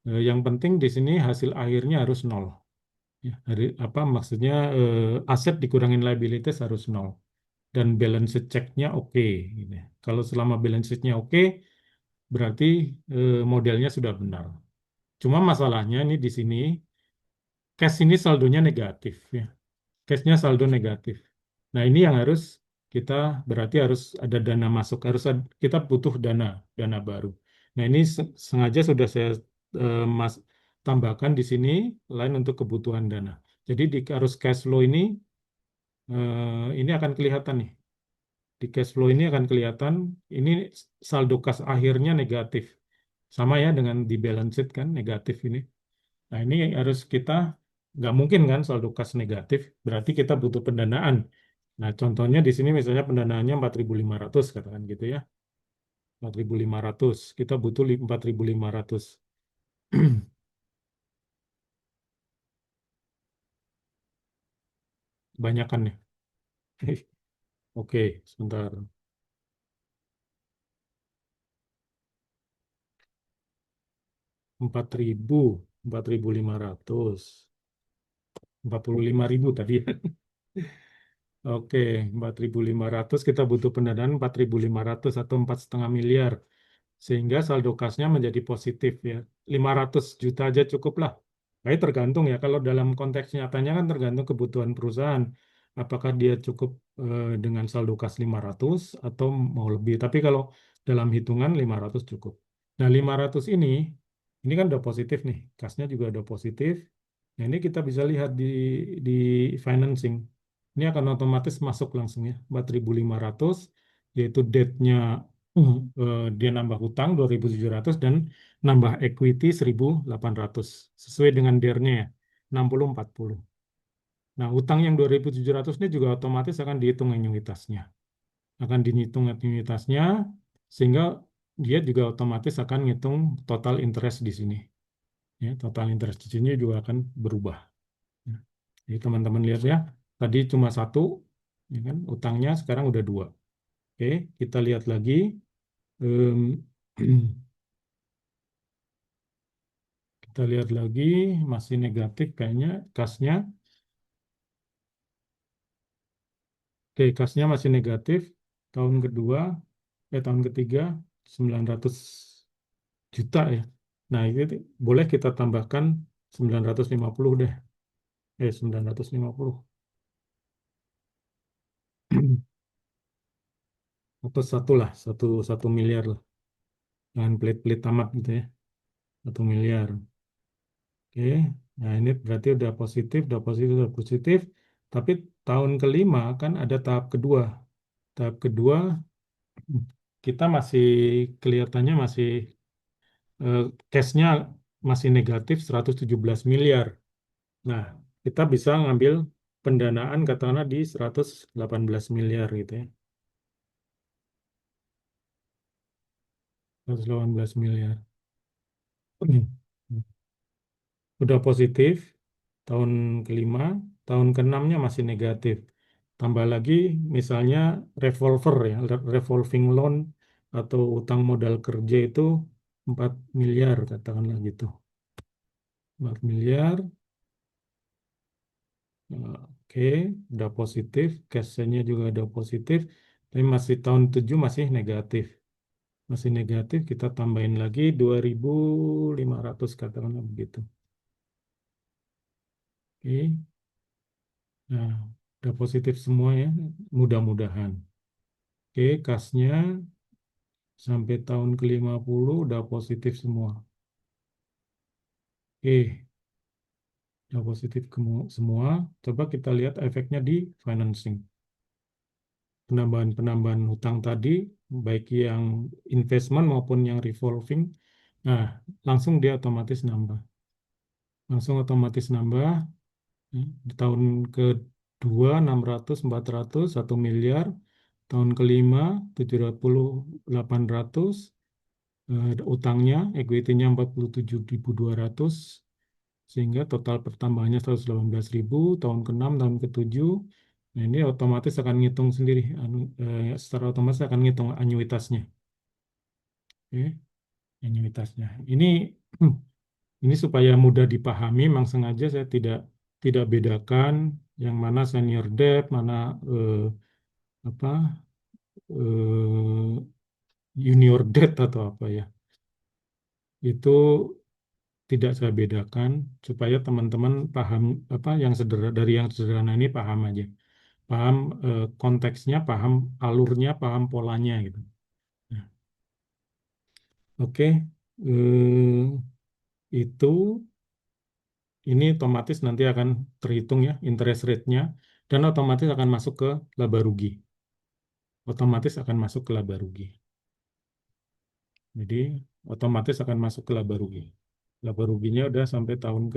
Yang penting di sini hasil akhirnya harus nol. Ya, apa maksudnya aset dikurangin liabilities harus nol dan balance sheet check-nya oke. Gitu. Kalau selama balance sheet-nya oke, berarti modelnya sudah benar. Cuma masalahnya ini di sini cash ini saldonya negatif ya. Cashnya saldo negatif. Nah ini yang harus kita berarti harus ada dana masuk, kita butuh dana baru. Nah ini sengaja sudah saya tambahkan di sini lain untuk kebutuhan dana. Jadi di arus cash flow ini akan kelihatan nih. Di cash flow ini akan kelihatan ini saldo kas akhirnya negatif. Sama ya dengan di balance sheet kan negatif ini. Nah, ini harus kita, nggak mungkin kan saldo kas negatif, berarti kita butuh pendanaan. Nah, contohnya di sini misalnya pendanaannya 4.500 katakan gitu ya. 4.500 kita butuh 4.500. Banyakan ya. Oke, sebentar. 4.000, 45.000 tadi. Oke, 4.500 kita butuh pendanaan 4.500 atau 4,5 miliar. Sehingga saldo kasnya menjadi positif ya. 500 juta aja cukup lah. Tapi tergantung ya, kalau dalam konteks nyatanya kan tergantung kebutuhan perusahaan. Apakah dia cukup dengan saldo kas 500 atau mau lebih. Tapi kalau dalam hitungan 500 cukup. Nah 500 ini kan udah positif nih. Kasnya juga udah positif. Nah ini kita bisa lihat di financing. Ini akan otomatis masuk langsung ya. 4.500 yaitu debt-nya dia nambah hutang 2.700 dan nambah equity 1.800 sesuai dengan DER-nya ya 60/40. Nah, hutang yang 2.700 ini juga otomatis akan dihitung anuitasnya. Akan dihitung anuitasnya sehingga dia juga otomatis akan ngitung total interest di sini. Ya, total interest di sini juga akan berubah. Ya. Jadi teman-teman lihat ya, tadi cuma satu, ya kan, utangnya sekarang udah dua. Oke, kita lihat lagi. Em, Kita lihat lagi, masih negatif kayaknya kasnya. Oke, kasnya masih negatif. Tahun kedua, tahun ketiga 900 juta ya. Nah, itu boleh kita tambahkan 950 deh. 950. Atau satu lah, satu miliar lah. Jangan pelit-pelit tamat gitu ya. 1 miliar. Oke, nah ini berarti udah positif, udah positif, udah positif. Tapi tahun kelima kan ada tahap kedua. Tahap kedua kita masih kelihatannya masih cash-nya masih negatif 117 miliar. Nah, kita bisa ngambil pendanaan katakanlah di 118 miliar gitu ya. 118 miliar. Udah positif tahun kelima, tahun keenamnya masih negatif. Tambah lagi misalnya revolver ya, revolving loan atau utang modal kerja itu 4 miliar katakanlah gitu. 4 miliar. Oke, udah positif, cash-nya juga udah positif, tapi masih tahun 7 masih negatif. Masih negatif, kita tambahin lagi 2.500 katakanlah begitu. Oke, nah udah positif semua ya, mudah-mudahan. Oke, kasnya sampai tahun ke-50 udah positif semua. Oke, udah positif semua. Coba kita lihat efeknya di financing. Penambahan-penambahan hutang tadi, baik yang investment maupun yang revolving, nah langsung dia otomatis nambah. Langsung otomatis nambah. Di tahun kedua 600, 400, 1 miliar. Tahun kelima 700, 800, utangnya, equity-nya 47.200, sehingga total pertambahannya 118.000. Tahun ke-6, tahun ke-7, nah ini otomatis akan ngitung sendiri, secara otomatis akan ngitung anuitasnya. Oke, anuitasnya. Ini supaya mudah dipahami, memang sengaja saya tidak bedakan yang mana senior debt, mana apa junior debt atau apa ya. Itu tidak saya bedakan supaya teman-teman paham apa yang sederhana, dari yang sederhana ini paham aja. Paham konteksnya, paham alurnya, paham polanya gitu. Nah, oke. Itu ini otomatis nanti akan terhitung ya interest rate-nya dan otomatis akan masuk ke laba rugi. Otomatis akan masuk ke laba rugi. Jadi otomatis akan masuk ke laba rugi. Laba ruginya udah sampai tahun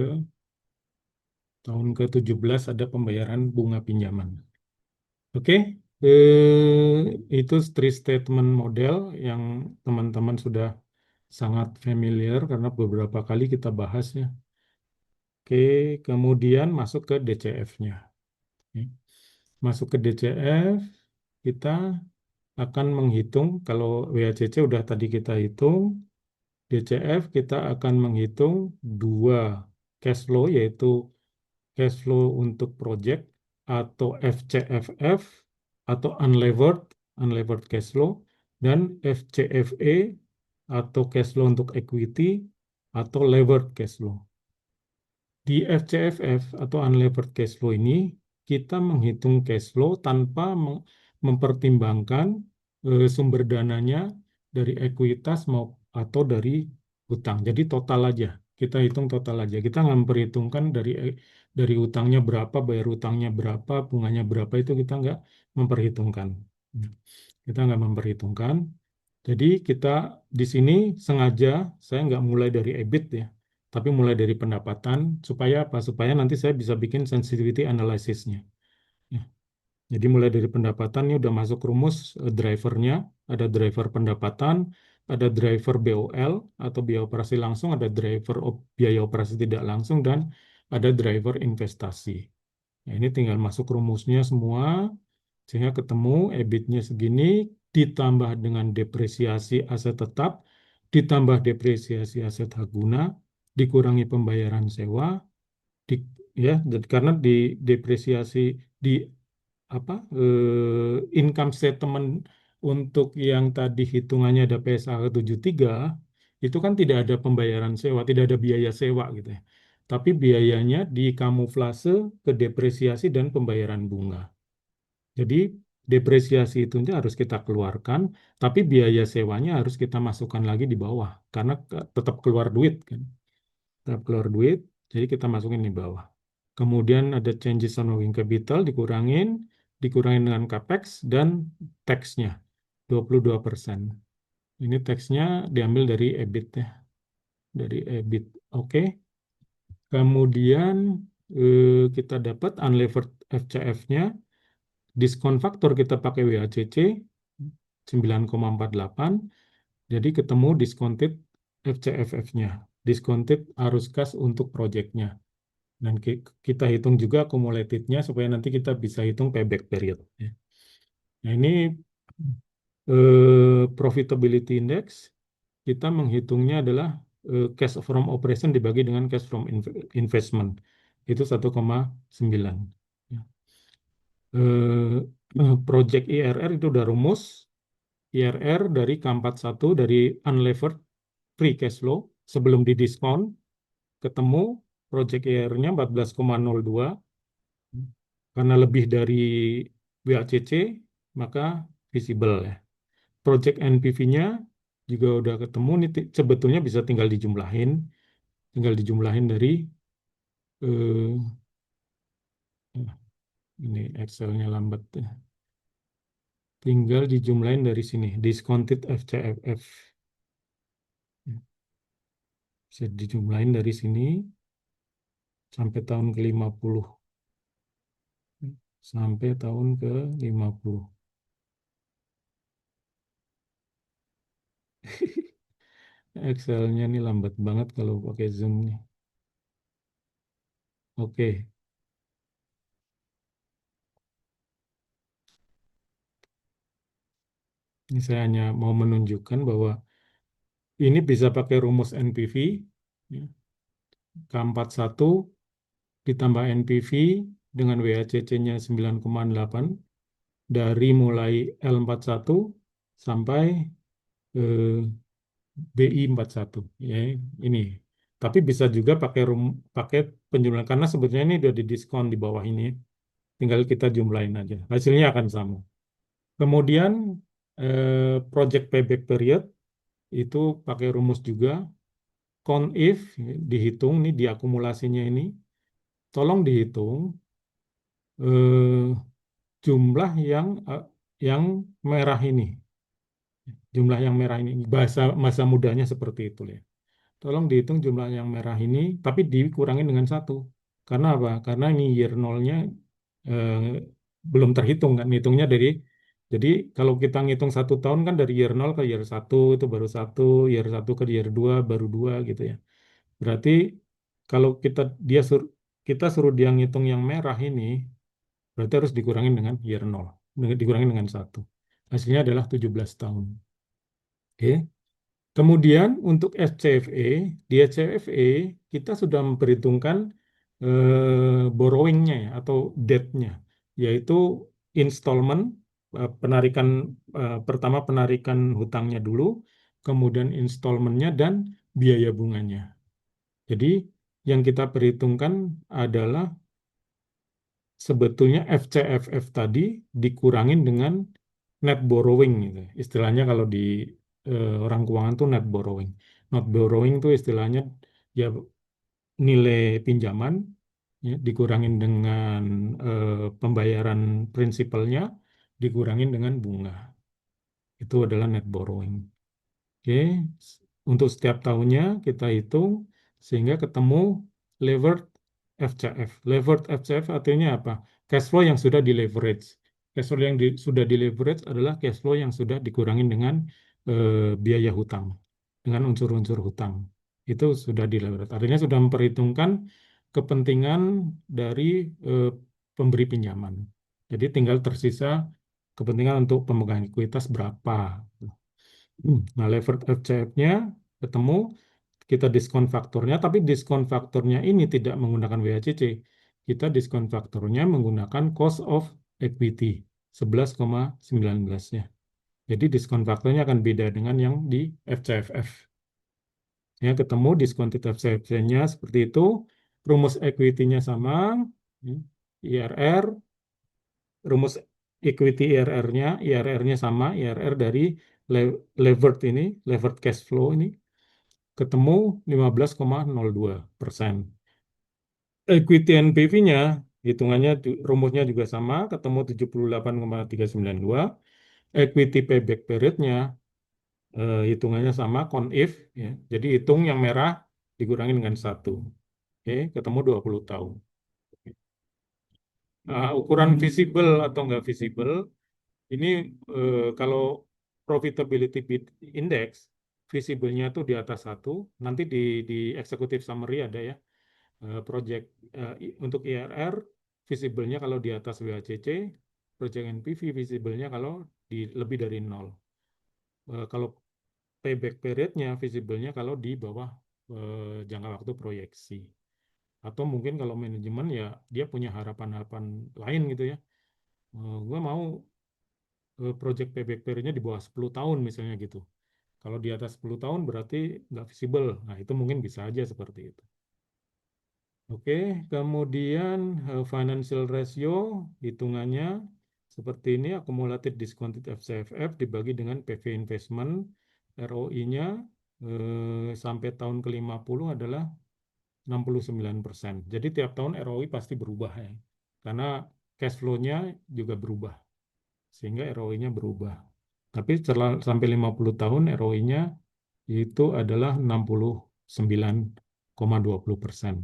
ke-17 ada pembayaran bunga pinjaman. Oke, itu three statement model yang teman-teman sudah sangat familiar karena beberapa kali kita bahas ya. Oke, kemudian masuk ke DCF-nya. Masuk ke DCF, kita akan menghitung, kalau WACC udah tadi kita hitung, DCF kita akan menghitung dua cash flow, yaitu cash flow untuk project atau FCFF atau unlevered cash flow, dan FCFE atau cash flow untuk equity atau levered cash flow. Di FCFF atau unlevered cash flow ini kita menghitung cash flow tanpa mempertimbangkan sumber dananya dari ekuitas mau atau dari hutang. Jadi total aja. Kita hitung total aja. Kita nggak memperhitungkan dari utangnya berapa, bayar utangnya berapa, bunganya berapa, itu kita nggak memperhitungkan. Kita nggak memperhitungkan. Jadi kita di sini sengaja saya nggak mulai dari EBIT ya, tapi mulai dari pendapatan supaya apa? Supaya nanti saya bisa bikin sensitivity analysisnya. Ya. Jadi mulai dari pendapatan ini udah masuk rumus drivernya, ada driver pendapatan, ada driver BOL atau biaya operasi langsung, ada driver biaya operasi tidak langsung, dan ada driver investasi. Nah, ini tinggal masuk rumusnya semua, sehingga ketemu EBIT-nya segini, ditambah dengan depresiasi aset tetap, ditambah depresiasi aset hak guna, dikurangi pembayaran sewa, di, ya, karena di depresiasi di apa income statement untuk yang tadi hitungannya ada PSA 73 itu kan tidak ada pembayaran sewa, tidak ada biaya sewa gitu ya. Tapi biayanya dikamuflase ke depresiasi dan pembayaran bunga. Jadi depresiasi itu harus kita keluarkan, tapi biaya sewanya harus kita masukkan lagi di bawah karena tetap keluar duit kan. Tetap keluar duit, jadi kita masukin di bawah. Kemudian ada changes on working capital dikurangin dengan capex dan tax-nya 22%. Ini tax-nya diambil dari EBIT ya, dari EBIT. Oke. Kemudian kita dapat unlevered FCF-nya, diskon faktor kita pakai WACC 9,48. Jadi ketemu discounted FCFF-nya, discounted arus kas untuk proyeknya. Dan kita hitung juga cumulated-nya supaya nanti kita bisa hitung payback period. Ya. Nah ini profitability index, kita menghitungnya adalah cash from operation dibagi dengan cash from investment. Itu 1,9. Ya. Project IRR itu udah rumus. IRR dari K41 dari unlevered free cash flow sebelum didiskon ketemu project IRR-nya 14,02 karena lebih dari WACC maka visible ya. Project NPV-nya juga udah ketemu nih sebetulnya bisa tinggal dijumlahin dari eh, ini Excel-nya lambat ya. Tinggal dijumlahin dari sini discounted FCFF. Bisa dijumlahin dari sini sampai tahun ke-50. Sampai tahun ke-50. Excel-nya nih lambat banget kalau pakai Zoom nih. Oke, ini saya hanya mau menunjukkan bahwa ini bisa pakai rumus NPV, ya. K41 ditambah NPV dengan WACC-nya 9,8 dari mulai L41 sampai eh, BI41 ya ini. Tapi bisa juga pakai penjumlahan karena sebetulnya ini udah didiskon di bawah ini. Tinggal kita jumlahin aja. Hasilnya akan sama. Kemudian project payback period itu pakai rumus juga. Count if dihitung nih diakumulasinya ini. Tolong dihitung eh, jumlah yang merah ini. Jumlah yang merah ini bahasa masa mudanya seperti itu ya. Tolong dihitung jumlah yang merah ini, tapi dikurangin dengan satu. Karena apa? Karena ini year nolnya eh, belum terhitung kan. Hitungnya jadi kalau kita ngitung 1 tahun kan dari year nol ke year satu itu baru satu, year satu ke year 2 baru dua gitu ya. Berarti kalau kita suruh dia ngitung yang merah ini, berarti harus dikurangin dengan year nol, dikurangin dengan satu. Hasilnya adalah 17 tahun. Oke. Kemudian untuk SCFE, di SCFE kita sudah memperhitungkan borrowing-nya ya, atau debt-nya, yaitu installment, penarikan pertama penarikan hutangnya dulu, kemudian installment-nya dan biaya bunganya. Jadi yang kita perhitungkan adalah sebetulnya FCFF tadi dikurangin dengan net borrowing gitu. Istilahnya kalau di orang keuangan tuh net borrowing. Net borrowing itu istilahnya ya nilai pinjaman ya, dikurangin dengan pembayaran prinsipalnya dikurangin dengan bunga. Itu adalah net borrowing. Oke, untuk setiap tahunnya kita hitung sehingga ketemu levered FCF. Levered FCF artinya apa? Cash flow yang sudah di leverage. Cash flow yang sudah di leverage adalah cash flow yang sudah dikurangin dengan biaya hutang, dengan unsur-unsur hutang. Itu sudah di leverage. Artinya sudah memperhitungkan kepentingan dari eh, pemberi pinjaman. Jadi tinggal tersisa kepentingan untuk pemegang ekuitas berapa. Nah, levered FCF-nya ketemu, kita diskon faktornya, tapi diskon faktornya ini tidak menggunakan WACC. Kita diskon faktornya menggunakan cost of equity 11,19 ya. Jadi diskon faktornya akan beda dengan yang di FCFF. Ya, ketemu discounted FCFF-nya seperti itu, rumus equity-nya sama, ya, IRR, rumus equity IRR-nya sama, IRR dari levered ini, levered cash flow ini, ketemu 15,02%. Equity NPV-nya, hitungannya rumusnya juga sama, ketemu 78,392. Equity payback period-nya, hitungannya sama, count if, ya. Jadi hitung yang merah dikurangi dengan satu. Oke, ketemu 20 tahun. Nah, ukuran visible atau enggak visible, ini kalau profitability index, visible-nya itu di atas satu, nanti di executive summary ada ya, project untuk IRR, visible-nya kalau di atas WACC, project NPV, visible-nya kalau lebih dari nol. Kalau payback period-nya, visible-nya kalau di bawah jangka waktu proyeksi. Atau mungkin kalau manajemen ya dia punya harapan-harapan lain gitu ya. Gue mau project payback periodnya di bawah 10 tahun misalnya gitu. Kalau di atas 10 tahun berarti nggak visible. Nah, itu mungkin bisa aja seperti itu. Oke, kemudian financial ratio hitungannya seperti ini, accumulated discounted FCFF dibagi dengan PV investment, ROI-nya sampai tahun ke-50 adalah 69%. Jadi tiap tahun ROI pasti berubah ya. Karena cash flow-nya juga berubah, sehingga ROI-nya berubah. Tapi setelah sampai 50 tahun ROI-nya itu adalah 69,20%.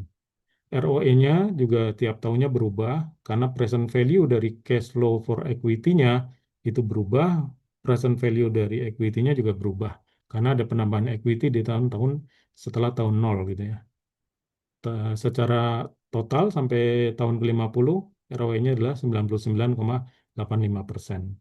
ROE-nya juga tiap tahunnya berubah karena present value dari cash flow for equity-nya itu berubah, present value dari equity-nya juga berubah karena ada penambahan equity di tahun-tahun setelah tahun nol gitu ya. Secara total sampai tahun ke-50 ROE-nya adalah 99,85%.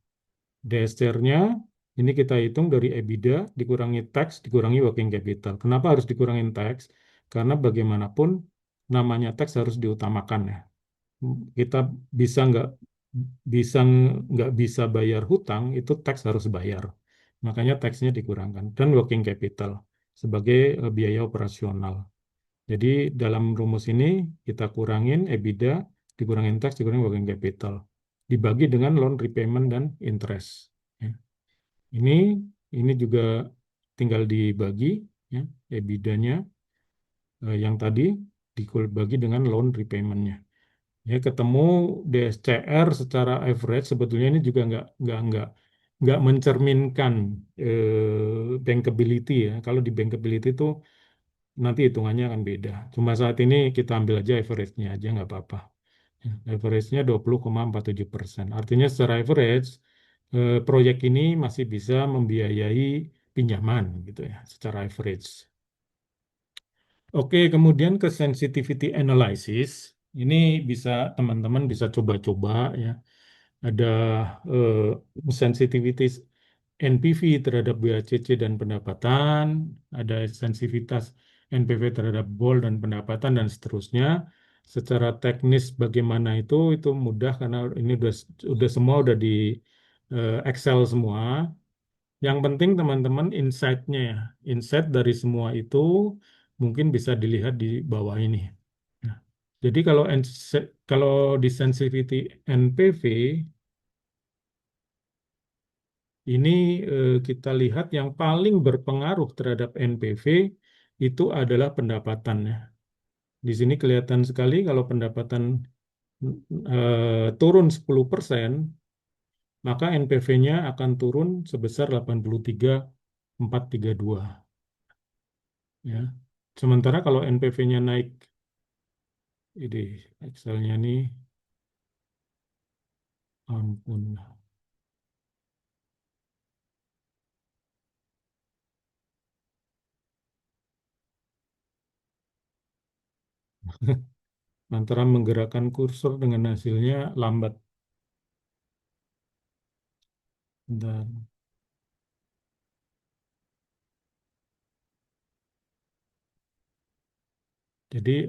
DSCR-nya ini kita hitung dari EBITDA dikurangi tax dikurangi working capital. Kenapa harus dikurangin tax? Karena bagaimanapun namanya tax harus diutamakan ya. Kita bisa bisa nggak bisa bayar hutang itu tax harus bayar. Makanya taxnya dikurangkan dan working capital sebagai biaya operasional. Jadi dalam rumus ini kita kurangin EBITDA, dikurangin tax, dikurangin working capital, dibagi dengan loan repayment dan interest. Ya. Ini ini juga tinggal dibagi ya, EBITDA-nya yang tadi dibagi dengan loan repayment-nya. Ya, ketemu DSCR secara average sebetulnya ini juga nggak mencerminkan bankability ya. Kalau di bankability itu nanti hitungannya akan beda. Cuma saat ini kita ambil aja average-nya aja nggak apa-apa. Ya, average-nya 20,47%. Artinya secara average proyek ini masih bisa membiayai pinjaman gitu ya, secara average. Oke, kemudian ke sensitivity analysis. Ini bisa teman-teman bisa coba-coba ya. Ada sensitivity NPV terhadap BACC dan pendapatan, ada sensitivitas NPV terhadap BOL dan pendapatan dan seterusnya. Secara teknis bagaimana itu mudah karena ini udah semua udah di Excel semua. Yang penting teman-teman insight-nya ya. Insight dari semua itu mungkin bisa dilihat di bawah ini. Nah, jadi kalau di sensitivity NPV ini kita lihat yang paling berpengaruh terhadap NPV itu adalah pendapatannya. Di sini kelihatan sekali kalau pendapatan turun 10%, maka NPV-nya akan turun sebesar 83,432 ya. Sementara kalau NPV-nya naik, ini Excel-nya nih, ampun. Antara menggerakkan kursor dengan hasilnya lambat. Dan jadi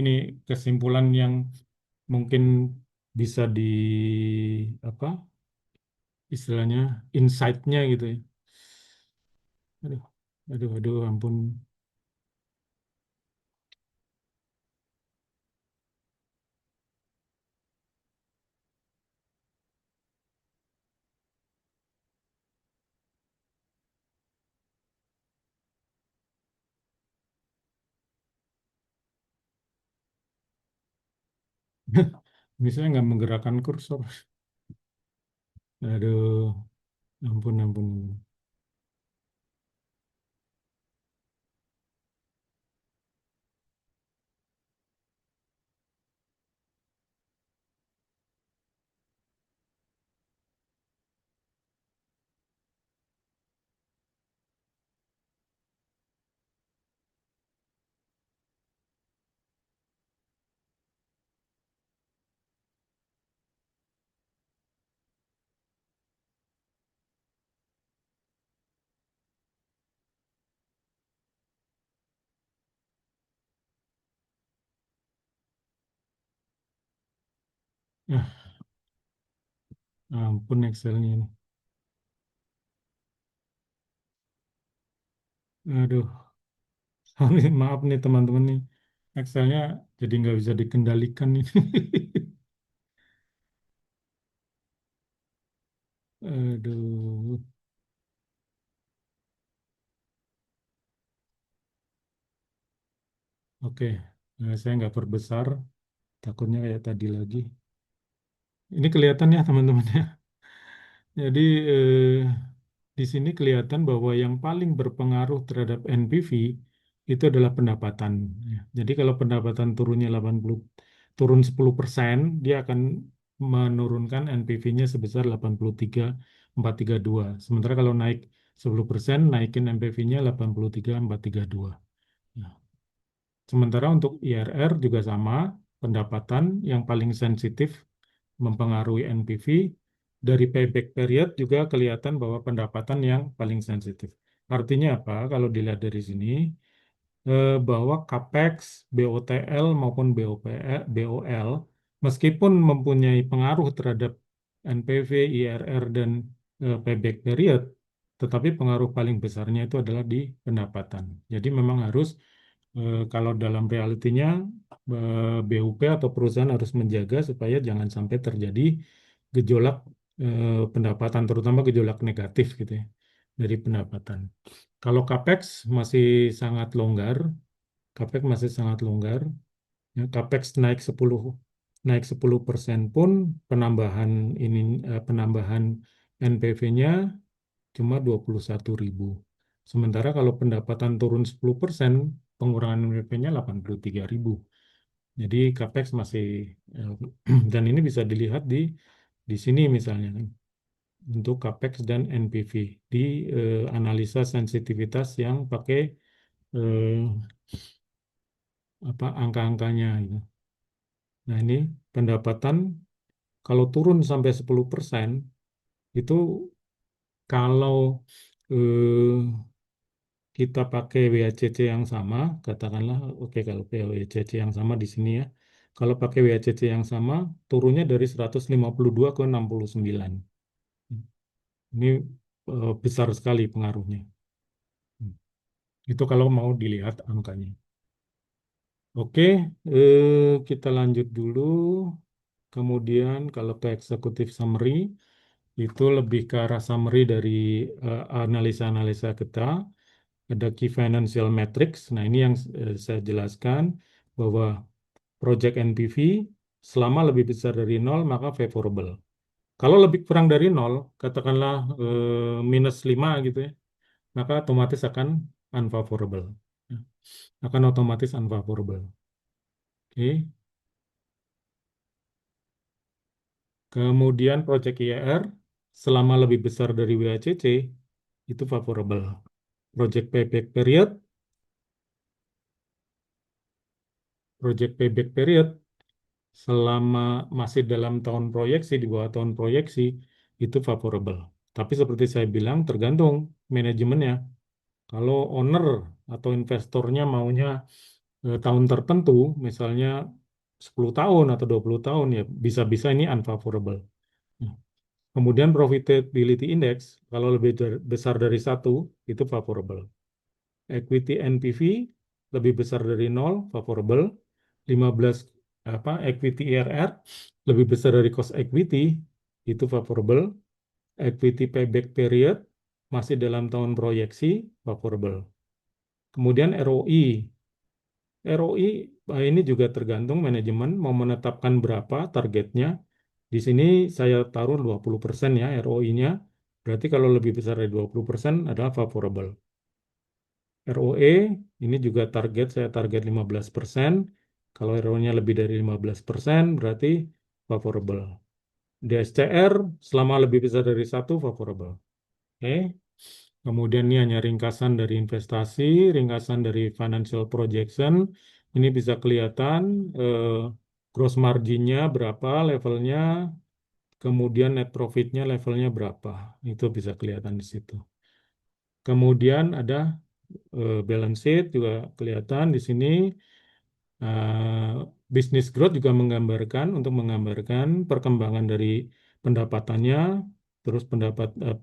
ini kesimpulan yang mungkin bisa di apa istilahnya insight-nya gitu ya. Aduh, aduh, ampun. Misalnya nggak menggerakkan kursor. Aduh, ampun. Ah, ampun Excelnya ini. Aduh, maaf nih teman-teman nih. Excelnya jadi nggak bisa dikendalikan nih. Aduh, oke. Saya nggak perbesar, takutnya kayak tadi lagi. Ini kelihatan ya teman-teman ya. Jadi di sini kelihatan bahwa yang paling berpengaruh terhadap NPV itu adalah pendapatan. Ya. Jadi kalau pendapatan turunnya 80, turun 10%, dia akan menurunkan NPV-nya sebesar 83.432. Sementara kalau naik 10%, naikin NPV-nya 83.432. Ya. Sementara untuk IRR juga sama, pendapatan yang paling sensitif mempengaruhi NPV. Dari payback period juga kelihatan bahwa pendapatan yang paling sensitif. Artinya apa? Kalau dilihat dari sini, bahwa CAPEX, BOTL maupun BOL, meskipun mempunyai pengaruh terhadap NPV, IRR, dan payback period, tetapi pengaruh paling besarnya itu adalah di pendapatan. Jadi memang harus, kalau dalam realitinya, BUP atau perusahaan harus menjaga supaya jangan sampai terjadi gejolak pendapatan, terutama gejolak negatif gitu ya, dari pendapatan. Kalau CAPEX masih sangat longgar, CAPEX masih sangat longgar. Ya, CAPEX naik 10% pun penambahan ini, penambahan NPV-nya cuma 21.000. Sementara kalau pendapatan turun 10%, pengurangan NPV-nya 83.000. Jadi CAPEX masih, eh, dan ini bisa dilihat di sini misalnya kan, untuk CAPEX dan NPV di analisa sensitivitas yang pakai eh, apa angka-angkanya gitu. Nah, ini pendapatan kalau turun sampai 10% itu, kalau eh, kita pakai WACC yang sama, katakanlah oke kalau pakai WACC yang sama di sini ya. Kalau pakai WACC yang sama, turunnya dari 152 ke 69. Ini besar sekali pengaruhnya. Hmm. Itu kalau mau dilihat angkanya. Oke, kita lanjut dulu. Kemudian kalau ke executive summary, itu lebih ke arah summary dari analisa-analisa kita. Ada key financial metrics. Nah, ini yang saya jelaskan bahwa project NPV selama lebih besar dari nol maka favorable. Kalau lebih kurang dari nol, katakanlah -5 gitu ya, maka otomatis akan unfavorable. Ya, akan otomatis unfavorable. Oke. Kemudian project IR selama lebih besar dari WACC itu favorable. Project payback period, project payback period selama masih dalam tahun proyeksi, di bawah tahun proyeksi, itu favorable. Tapi seperti saya bilang, tergantung manajemennya. Kalau owner atau investornya maunya tahun tertentu, misalnya 10 tahun atau 20 tahun, ya bisa-bisa ini unfavorable. Nah, kemudian profitability index, kalau lebih besar dari satu, itu favorable. Equity NPV lebih besar dari nol, favorable. 15 equity IRR lebih besar dari cost equity, itu favorable. Equity payback period masih dalam tahun proyeksi, favorable. Kemudian ROI. ROI ini juga tergantung manajemen mau menetapkan berapa targetnya. Di sini saya taruh 20% ya ROI-nya. Berarti kalau lebih besar dari 20% adalah favorable. ROE ini juga target, saya target 15%. Kalau ROE-nya lebih dari 15% berarti favorable. DSCR selama lebih besar dari satu favorable. Oke. Kemudian ini hanya ringkasan dari investasi, ringkasan dari financial projection. Ini bisa kelihatan eh, gross marginnya berapa levelnya, kemudian net profitnya levelnya berapa. Itu bisa kelihatan di situ. Kemudian ada balance sheet juga kelihatan di sini. Business growth juga untuk menggambarkan perkembangan dari pendapatannya, terus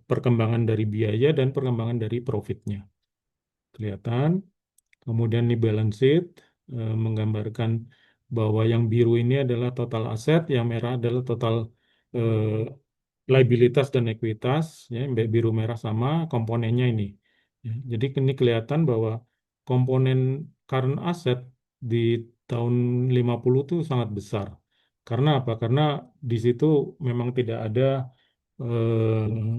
perkembangan dari biaya dan perkembangan dari profitnya. Kelihatan. Kemudian di balance sheet menggambarkan bahwa yang biru ini adalah total aset, yang merah adalah total eh, liabilitas dan ekuitas, ya, biru merah sama komponennya ini. Ya, jadi ini kelihatan bahwa komponen current asset di tahun 50 itu sangat besar. Karena apa? Karena di situ memang tidak ada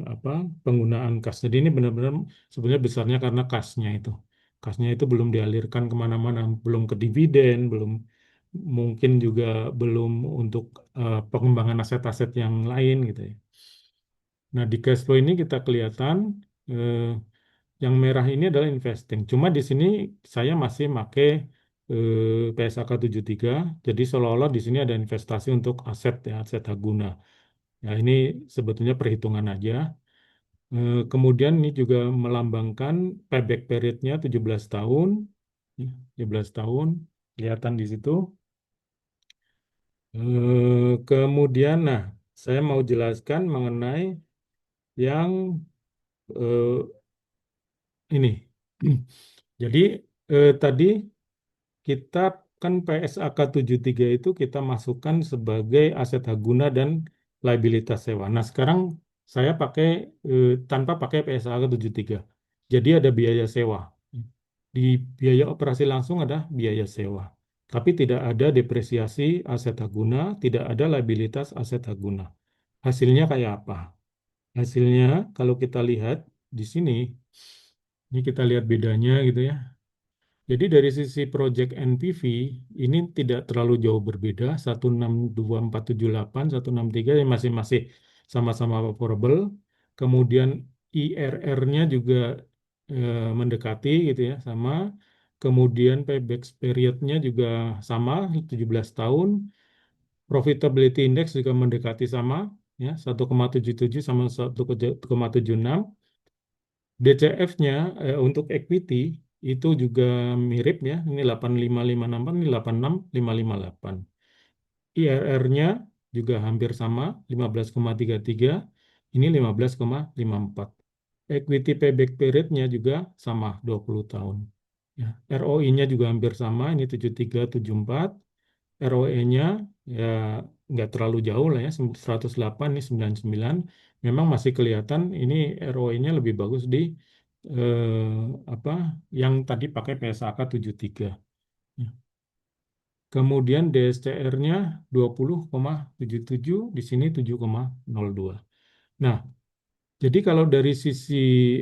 apa penggunaan kas. Jadi ini benar-benar sebenarnya besarnya karena kasnya itu. Kasnya itu belum dialirkan kemana-mana, belum ke dividen, belum mungkin juga belum untuk pengembangan aset-aset yang lain gitu ya. Nah, di cash flow ini kita kelihatan eh, yang merah ini adalah investing. Cuma di sini saya masih pakai PSAK tiga. Jadi seolah-olah di sini ada investasi untuk aset ya, aset Haguna. Ya, ini sebetulnya perhitungan aja. Kemudian ini juga melambangkan payback periodnya 17 tahun. Ya, 17 tahun, kelihatan di situ. Kemudian, nah, saya mau jelaskan mengenai yang ini. Jadi tadi kita kan PSAK tiga itu kita masukkan sebagai aset Haguna dan liabilitas sewa. Nah, sekarang saya pakai tanpa pakai PSAK tiga. Jadi ada biaya sewa. Di biaya operasi langsung ada biaya sewa. Tapi tidak ada depresiasi aset Haguna, tidak ada liabilitas aset Haguna. Hasilnya kayak apa? Hasilnya kalau kita lihat di sini, ini kita lihat bedanya gitu ya. Jadi dari sisi project NPV ini tidak terlalu jauh berbeda, 162478, 163 yang masih masih sama-sama favorable. Kemudian IRR-nya juga mendekati gitu ya, sama. Kemudian payback period-nya juga sama, 17 tahun. Profitability index juga mendekati sama, ya, 1,77 sama 1,76. DCF-nya untuk equity itu juga mirip ya. Ini 85,568, ini 86,558. IRR-nya juga hampir sama, 15,33. Ini 15,54. Equity payback period-nya juga sama, 20 tahun. Ya, ROI-nya juga hampir sama, ini 73,74. ROE-nya ya nggak terlalu jauh lah ya, 108 ini 99. Memang masih kelihatan ini ROE-nya lebih bagus di apa yang tadi pakai PSAK 73. Ya. Kemudian DSCR-nya 20,77, di sini 7,02. Nah, jadi kalau dari sisi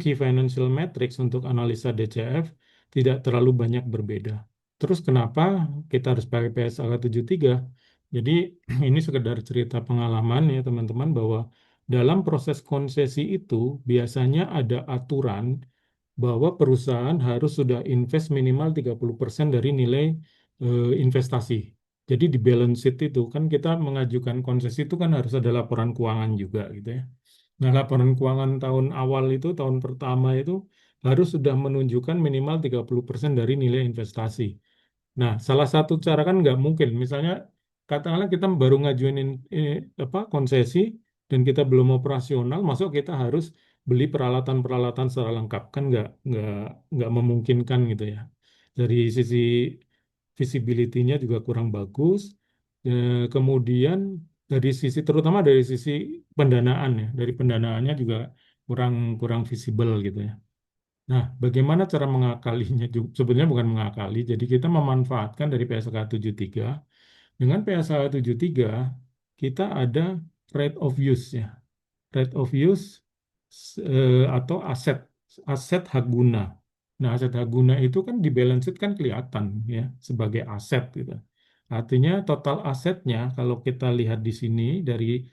key financial metrics untuk analisa DCF tidak terlalu banyak berbeda. Terus kenapa kita harus pakai PSAK tiga? Jadi ini sekedar cerita pengalaman ya teman-teman bahwa dalam proses konsesi itu biasanya ada aturan bahwa perusahaan harus sudah invest minimal 30% dari nilai investasi. Jadi di balance sheet itu kan kita mengajukan konsesi itu kan harus ada laporan keuangan juga gitu ya. Nah, laporan keuangan tahun awal itu, tahun pertama itu harus sudah menunjukkan minimal 30% dari nilai investasi. Nah, salah satu cara kan nggak mungkin. Misalnya, katakanlah kita baru ngajuin apa, konsesi dan kita belum operasional, masuk kita harus beli peralatan-peralatan secara lengkap. Kan nggak memungkinkan gitu ya. Dari sisi visibility-nya juga kurang bagus. Kemudian dari sisi, terutama dari sisi pendanaan ya, dari pendanaannya juga kurang kurang visible gitu ya. Nah, bagaimana cara mengakalinya? Sebenarnya bukan mengakali, jadi kita memanfaatkan dari PSK tiga. Dengan PSK tiga, kita ada rate of use ya. Rate of use atau aset aset hak guna. Nah, aset hak guna itu kan di balance sheet kan kelihatan ya sebagai aset gitu. Artinya total asetnya kalau kita lihat di sini dari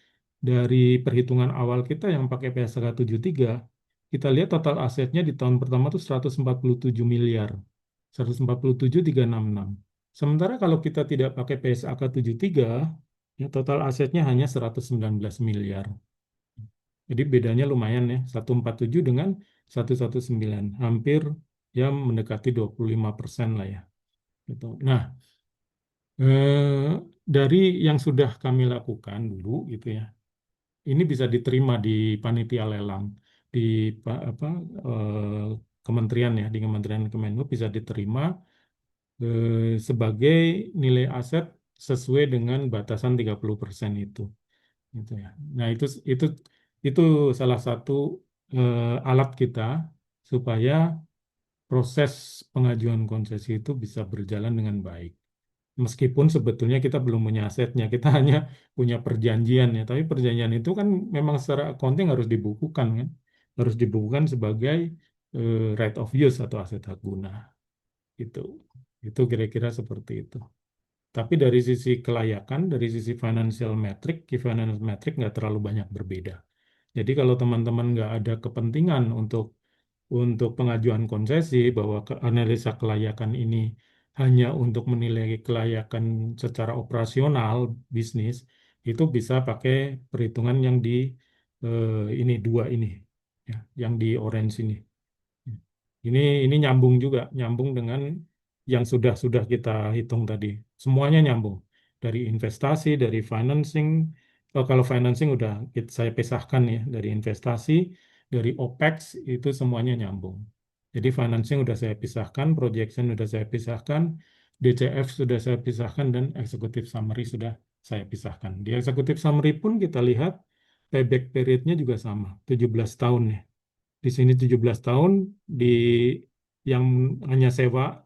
perhitungan awal kita yang pakai PSK tiga, kita lihat total asetnya di tahun pertama itu 147 miliar. 147,366. Sementara kalau kita tidak pakai PSAK tiga, ya total asetnya hanya 119 miliar. Jadi bedanya lumayan ya, 147 dengan 119, hampir ya mendekati 25% lah ya. Gitu. Nah, Eh, dari yang sudah kami lakukan dulu gitu ya, ini bisa diterima di panitia lelang di apa eh, kementerian ya, di Kementerian Kemenhub bisa diterima sebagai nilai aset sesuai dengan batasan 30% itu gitu ya. Nah, itu salah satu alat kita supaya proses pengajuan konsesi itu bisa berjalan dengan baik. Meskipun sebetulnya kita belum punya asetnya, kita hanya punya perjanjian ya. Tapi perjanjian itu kan memang secara accounting harus dibukukan kan, harus dibukukan sebagai right of use atau aset hak guna gitu. Itu kira-kira seperti itu. Tapi dari sisi kelayakan, dari sisi financial metric, key financial metric nggak terlalu banyak berbeda. Jadi kalau teman-teman nggak ada kepentingan untuk pengajuan konsesi bahwa analisa kelayakan ini hanya untuk menilai kelayakan secara operasional bisnis, itu bisa pakai perhitungan yang di ini dua ini, ya, yang di orange ini. Ini nyambung juga, nyambung dengan yang sudah kita hitung tadi. Semuanya nyambung. Dari investasi, dari financing. Oh, kalau financing udah saya pisahkan ya, dari investasi, dari OPEX itu semuanya nyambung. Jadi financing udah saya pisahkan, projection udah saya pisahkan, DCF sudah saya pisahkan, dan executive summary sudah saya pisahkan. Di executive summary pun kita lihat payback periodnya juga sama, 17 tahun ya. Di sini 17 tahun, di yang hanya sewa,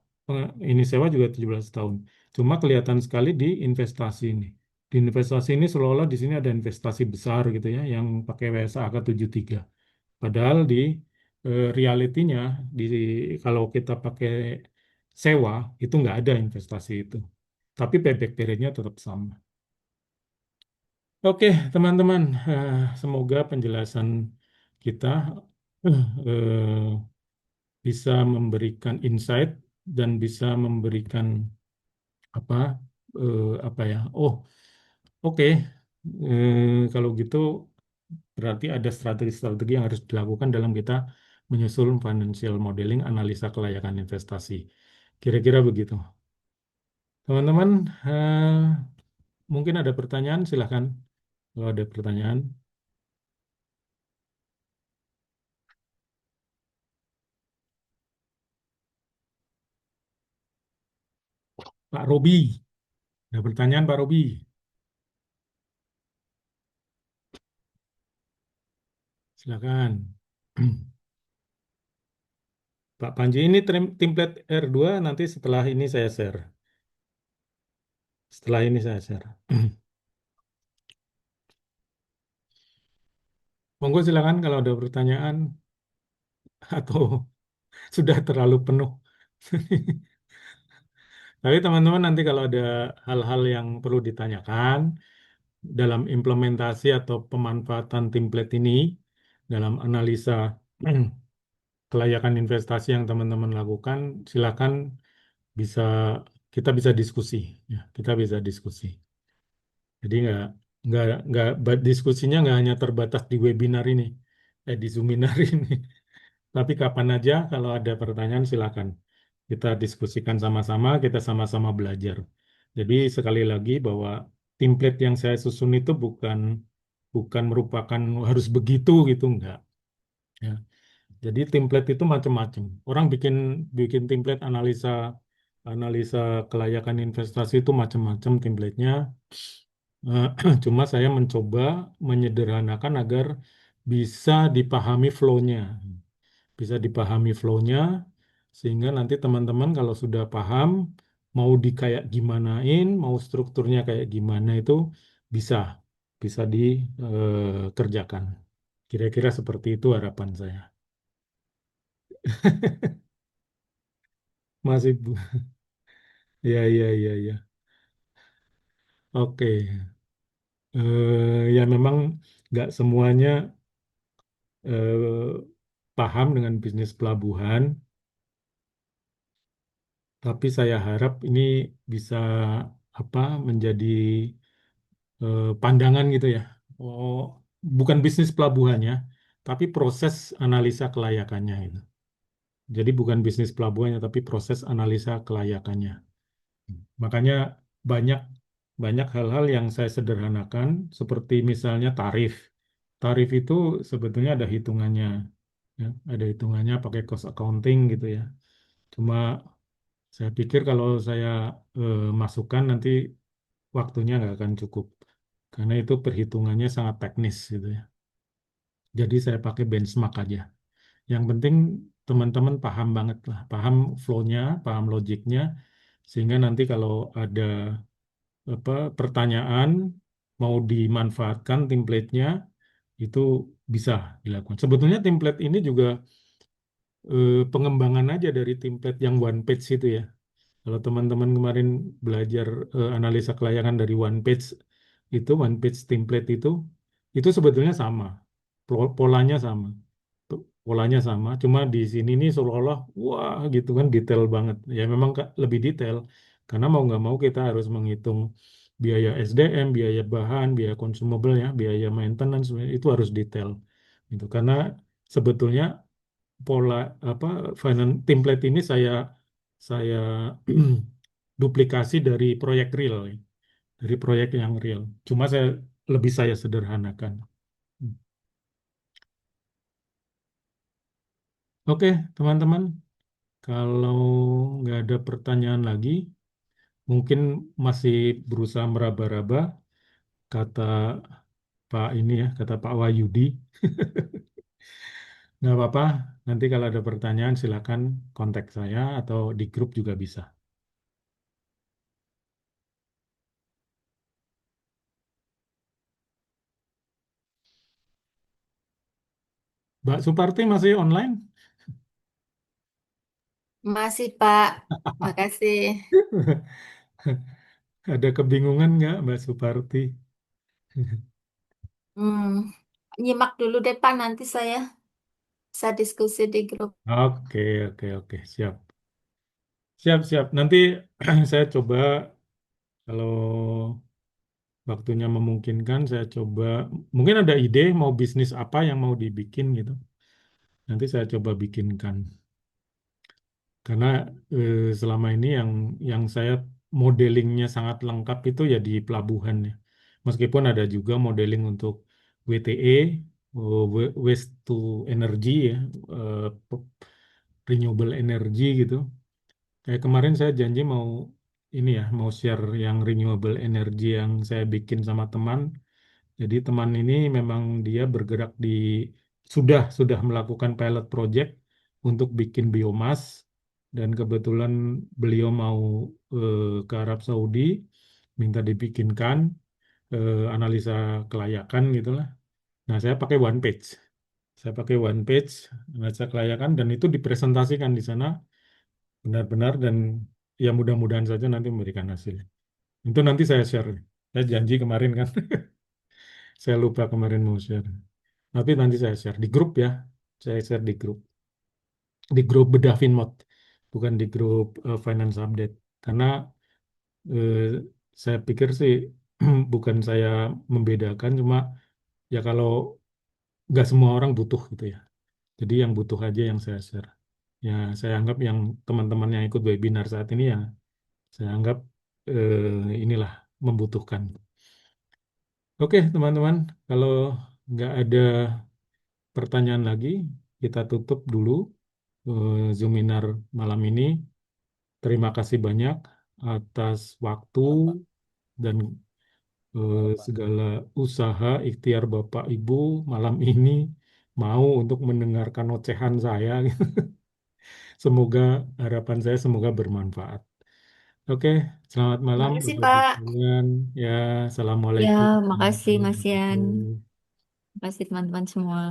ini sewa juga 17 tahun. Cuma kelihatan sekali di investasi ini. Di investasi ini seolah-olah di sini ada investasi besar gitu ya, yang pakai WSAK 73. Padahal di realitinya, kalau kita pakai sewa, itu nggak ada investasi itu. Tapi payback periodnya tetap sama. Oke, teman-teman, semoga penjelasan kita bisa memberikan insight dan bisa memberikan apa apa ya? Oh, oke. Kalau gitu berarti ada strategi-strategi yang harus dilakukan dalam kita menyusun financial modeling analisa kelayakan investasi. Kira-kira begitu. Teman-teman, mungkin ada pertanyaan, silahkan. Kalau ada pertanyaan, Pak Robi, ada pertanyaan Pak Robi, silahkan. Pak Panji, ini template R2 nanti setelah ini saya share. Setelah ini saya share. Monggo silakan kalau ada pertanyaan atau sudah terlalu penuh. Tapi teman-teman nanti kalau ada hal-hal yang perlu ditanyakan dalam implementasi atau pemanfaatan template ini dalam analisa kelayakan investasi yang teman-teman lakukan, silakan bisa kita bisa diskusi, ya, kita bisa diskusi. Jadi diskusinya nggak hanya terbatas di webinar ini, di Zoominar ini. Tapi kapan aja kalau ada pertanyaan silakan. Kita diskusikan sama-sama, kita sama-sama belajar. Jadi sekali lagi bahwa template yang saya susun itu bukan bukan merupakan harus begitu gitu enggak. Ya. Jadi template itu macam-macam. Orang bikin bikin template analisa analisa kelayakan investasi itu macam-macam templatenya. Cuma saya mencoba menyederhanakan agar bisa dipahami flow-nya. Bisa dipahami flow-nya, sehingga nanti teman-teman kalau sudah paham, mau di kayak gimanain, mau strukturnya kayak gimana itu bisa, bisa dikerjakan. Kira-kira seperti itu harapan saya. Masih, Bu. Ya, ya, ya, ya. Oke. Ya memang nggak semuanya paham dengan bisnis pelabuhan, tapi saya harap ini bisa apa menjadi pandangan gitu ya. Oh, bukan bisnis pelabuhannya, tapi proses analisa kelayakannya itu. Jadi bukan bisnis pelabuhannya, tapi proses analisa kelayakannya. Makanya banyak banyak hal-hal yang saya sederhanakan, seperti misalnya tarif. Tarif itu sebetulnya ada hitungannya, ya, ada hitungannya pakai cost accounting gitu ya. Cuma saya pikir kalau saya masukkan nanti waktunya nggak akan cukup, karena itu perhitungannya sangat teknis gitu ya. Jadi saya pakai benchmark aja. Yang penting teman-teman paham banget lah, paham flow-nya, paham logiknya, sehingga nanti kalau ada apa pertanyaan mau dimanfaatkan template-nya itu bisa dilakukan. Sebetulnya template ini juga pengembangan aja dari template yang one page itu ya. Kalau teman-teman kemarin belajar analisa kelayakan dari itu one page template itu sebetulnya sama, polanya sama. Polanya sama, cuma di sini nih seolah-olah wah gitu kan detail banget. Ya memang lebih detail karena mau nggak mau kita harus menghitung biaya SDM, biaya bahan, biaya consumable ya, biaya maintenance itu harus detail. Gitu. Karena sebetulnya pola apa template ini saya duplikasi dari proyek real, ya. Dari proyek yang real. Cuma saya sederhanakan. Oke, teman-teman. Kalau nggak ada pertanyaan lagi, mungkin masih berusaha meraba-raba kata Pak ini ya, kata Pak Wahyudi. Nggak apa-apa, nanti kalau ada pertanyaan silakan kontak saya atau di grup juga bisa. Mbak Suparti masih online? Masih, Pak. Makasih. Ada kebingungan nggak Mbak Suparti? Hmm, nyimak dulu deh, Pak. Nanti saya bisa diskusi di grup. Oke, oke, oke, siap. Siap, siap. Nanti saya coba kalau waktunya memungkinkan, saya coba mungkin ada ide mau bisnis apa yang mau dibikin gitu. Nanti saya coba bikinkan. Karena selama ini yang saya modelingnya sangat lengkap itu ya di pelabuhan ya. Meskipun ada juga modeling untuk WTE, waste to energy ya, renewable energy gitu. Kayak kemarin saya janji mau ini ya, mau share yang renewable energy yang saya bikin sama teman. Jadi teman ini memang dia bergerak sudah melakukan pilot project untuk bikin biomas dan kebetulan beliau mau ke Arab Saudi minta dibikinkan analisa kelayakan gitulah. Nah, saya pakai one page. Saya pakai one page analisa kelayakan dan itu dipresentasikan di sana benar-benar dan ya mudah-mudahan saja nanti memberikan hasil. Itu nanti saya share. Saya janji kemarin kan, saya lupa kemarin mau share. Tapi nanti saya share di grup ya. Saya share di grup Bedah Finmod, bukan di grup Finance Update. Karena eh, saya pikir sih bukan saya membedakan, cuma ya kalau nggak semua orang butuh gitu ya. Jadi yang butuh aja yang saya share. Ya saya anggap yang teman-teman yang ikut webinar saat ini ya saya anggap inilah membutuhkan. Oke teman-teman, kalau nggak ada pertanyaan lagi, kita tutup dulu Zoominar malam ini. Terima kasih banyak atas waktu dan segala usaha ikhtiar Bapak Ibu malam ini mau untuk mendengarkan ocehan saya. Semoga harapan saya semoga bermanfaat. Oke, selamat malam Makasih, Bapak Ibu Pak. sekalian. Ya, Ya, Assalamualaikum makasih, warahmatullahi Mas Yan. wabarakatuh. Makasih, teman-teman semua.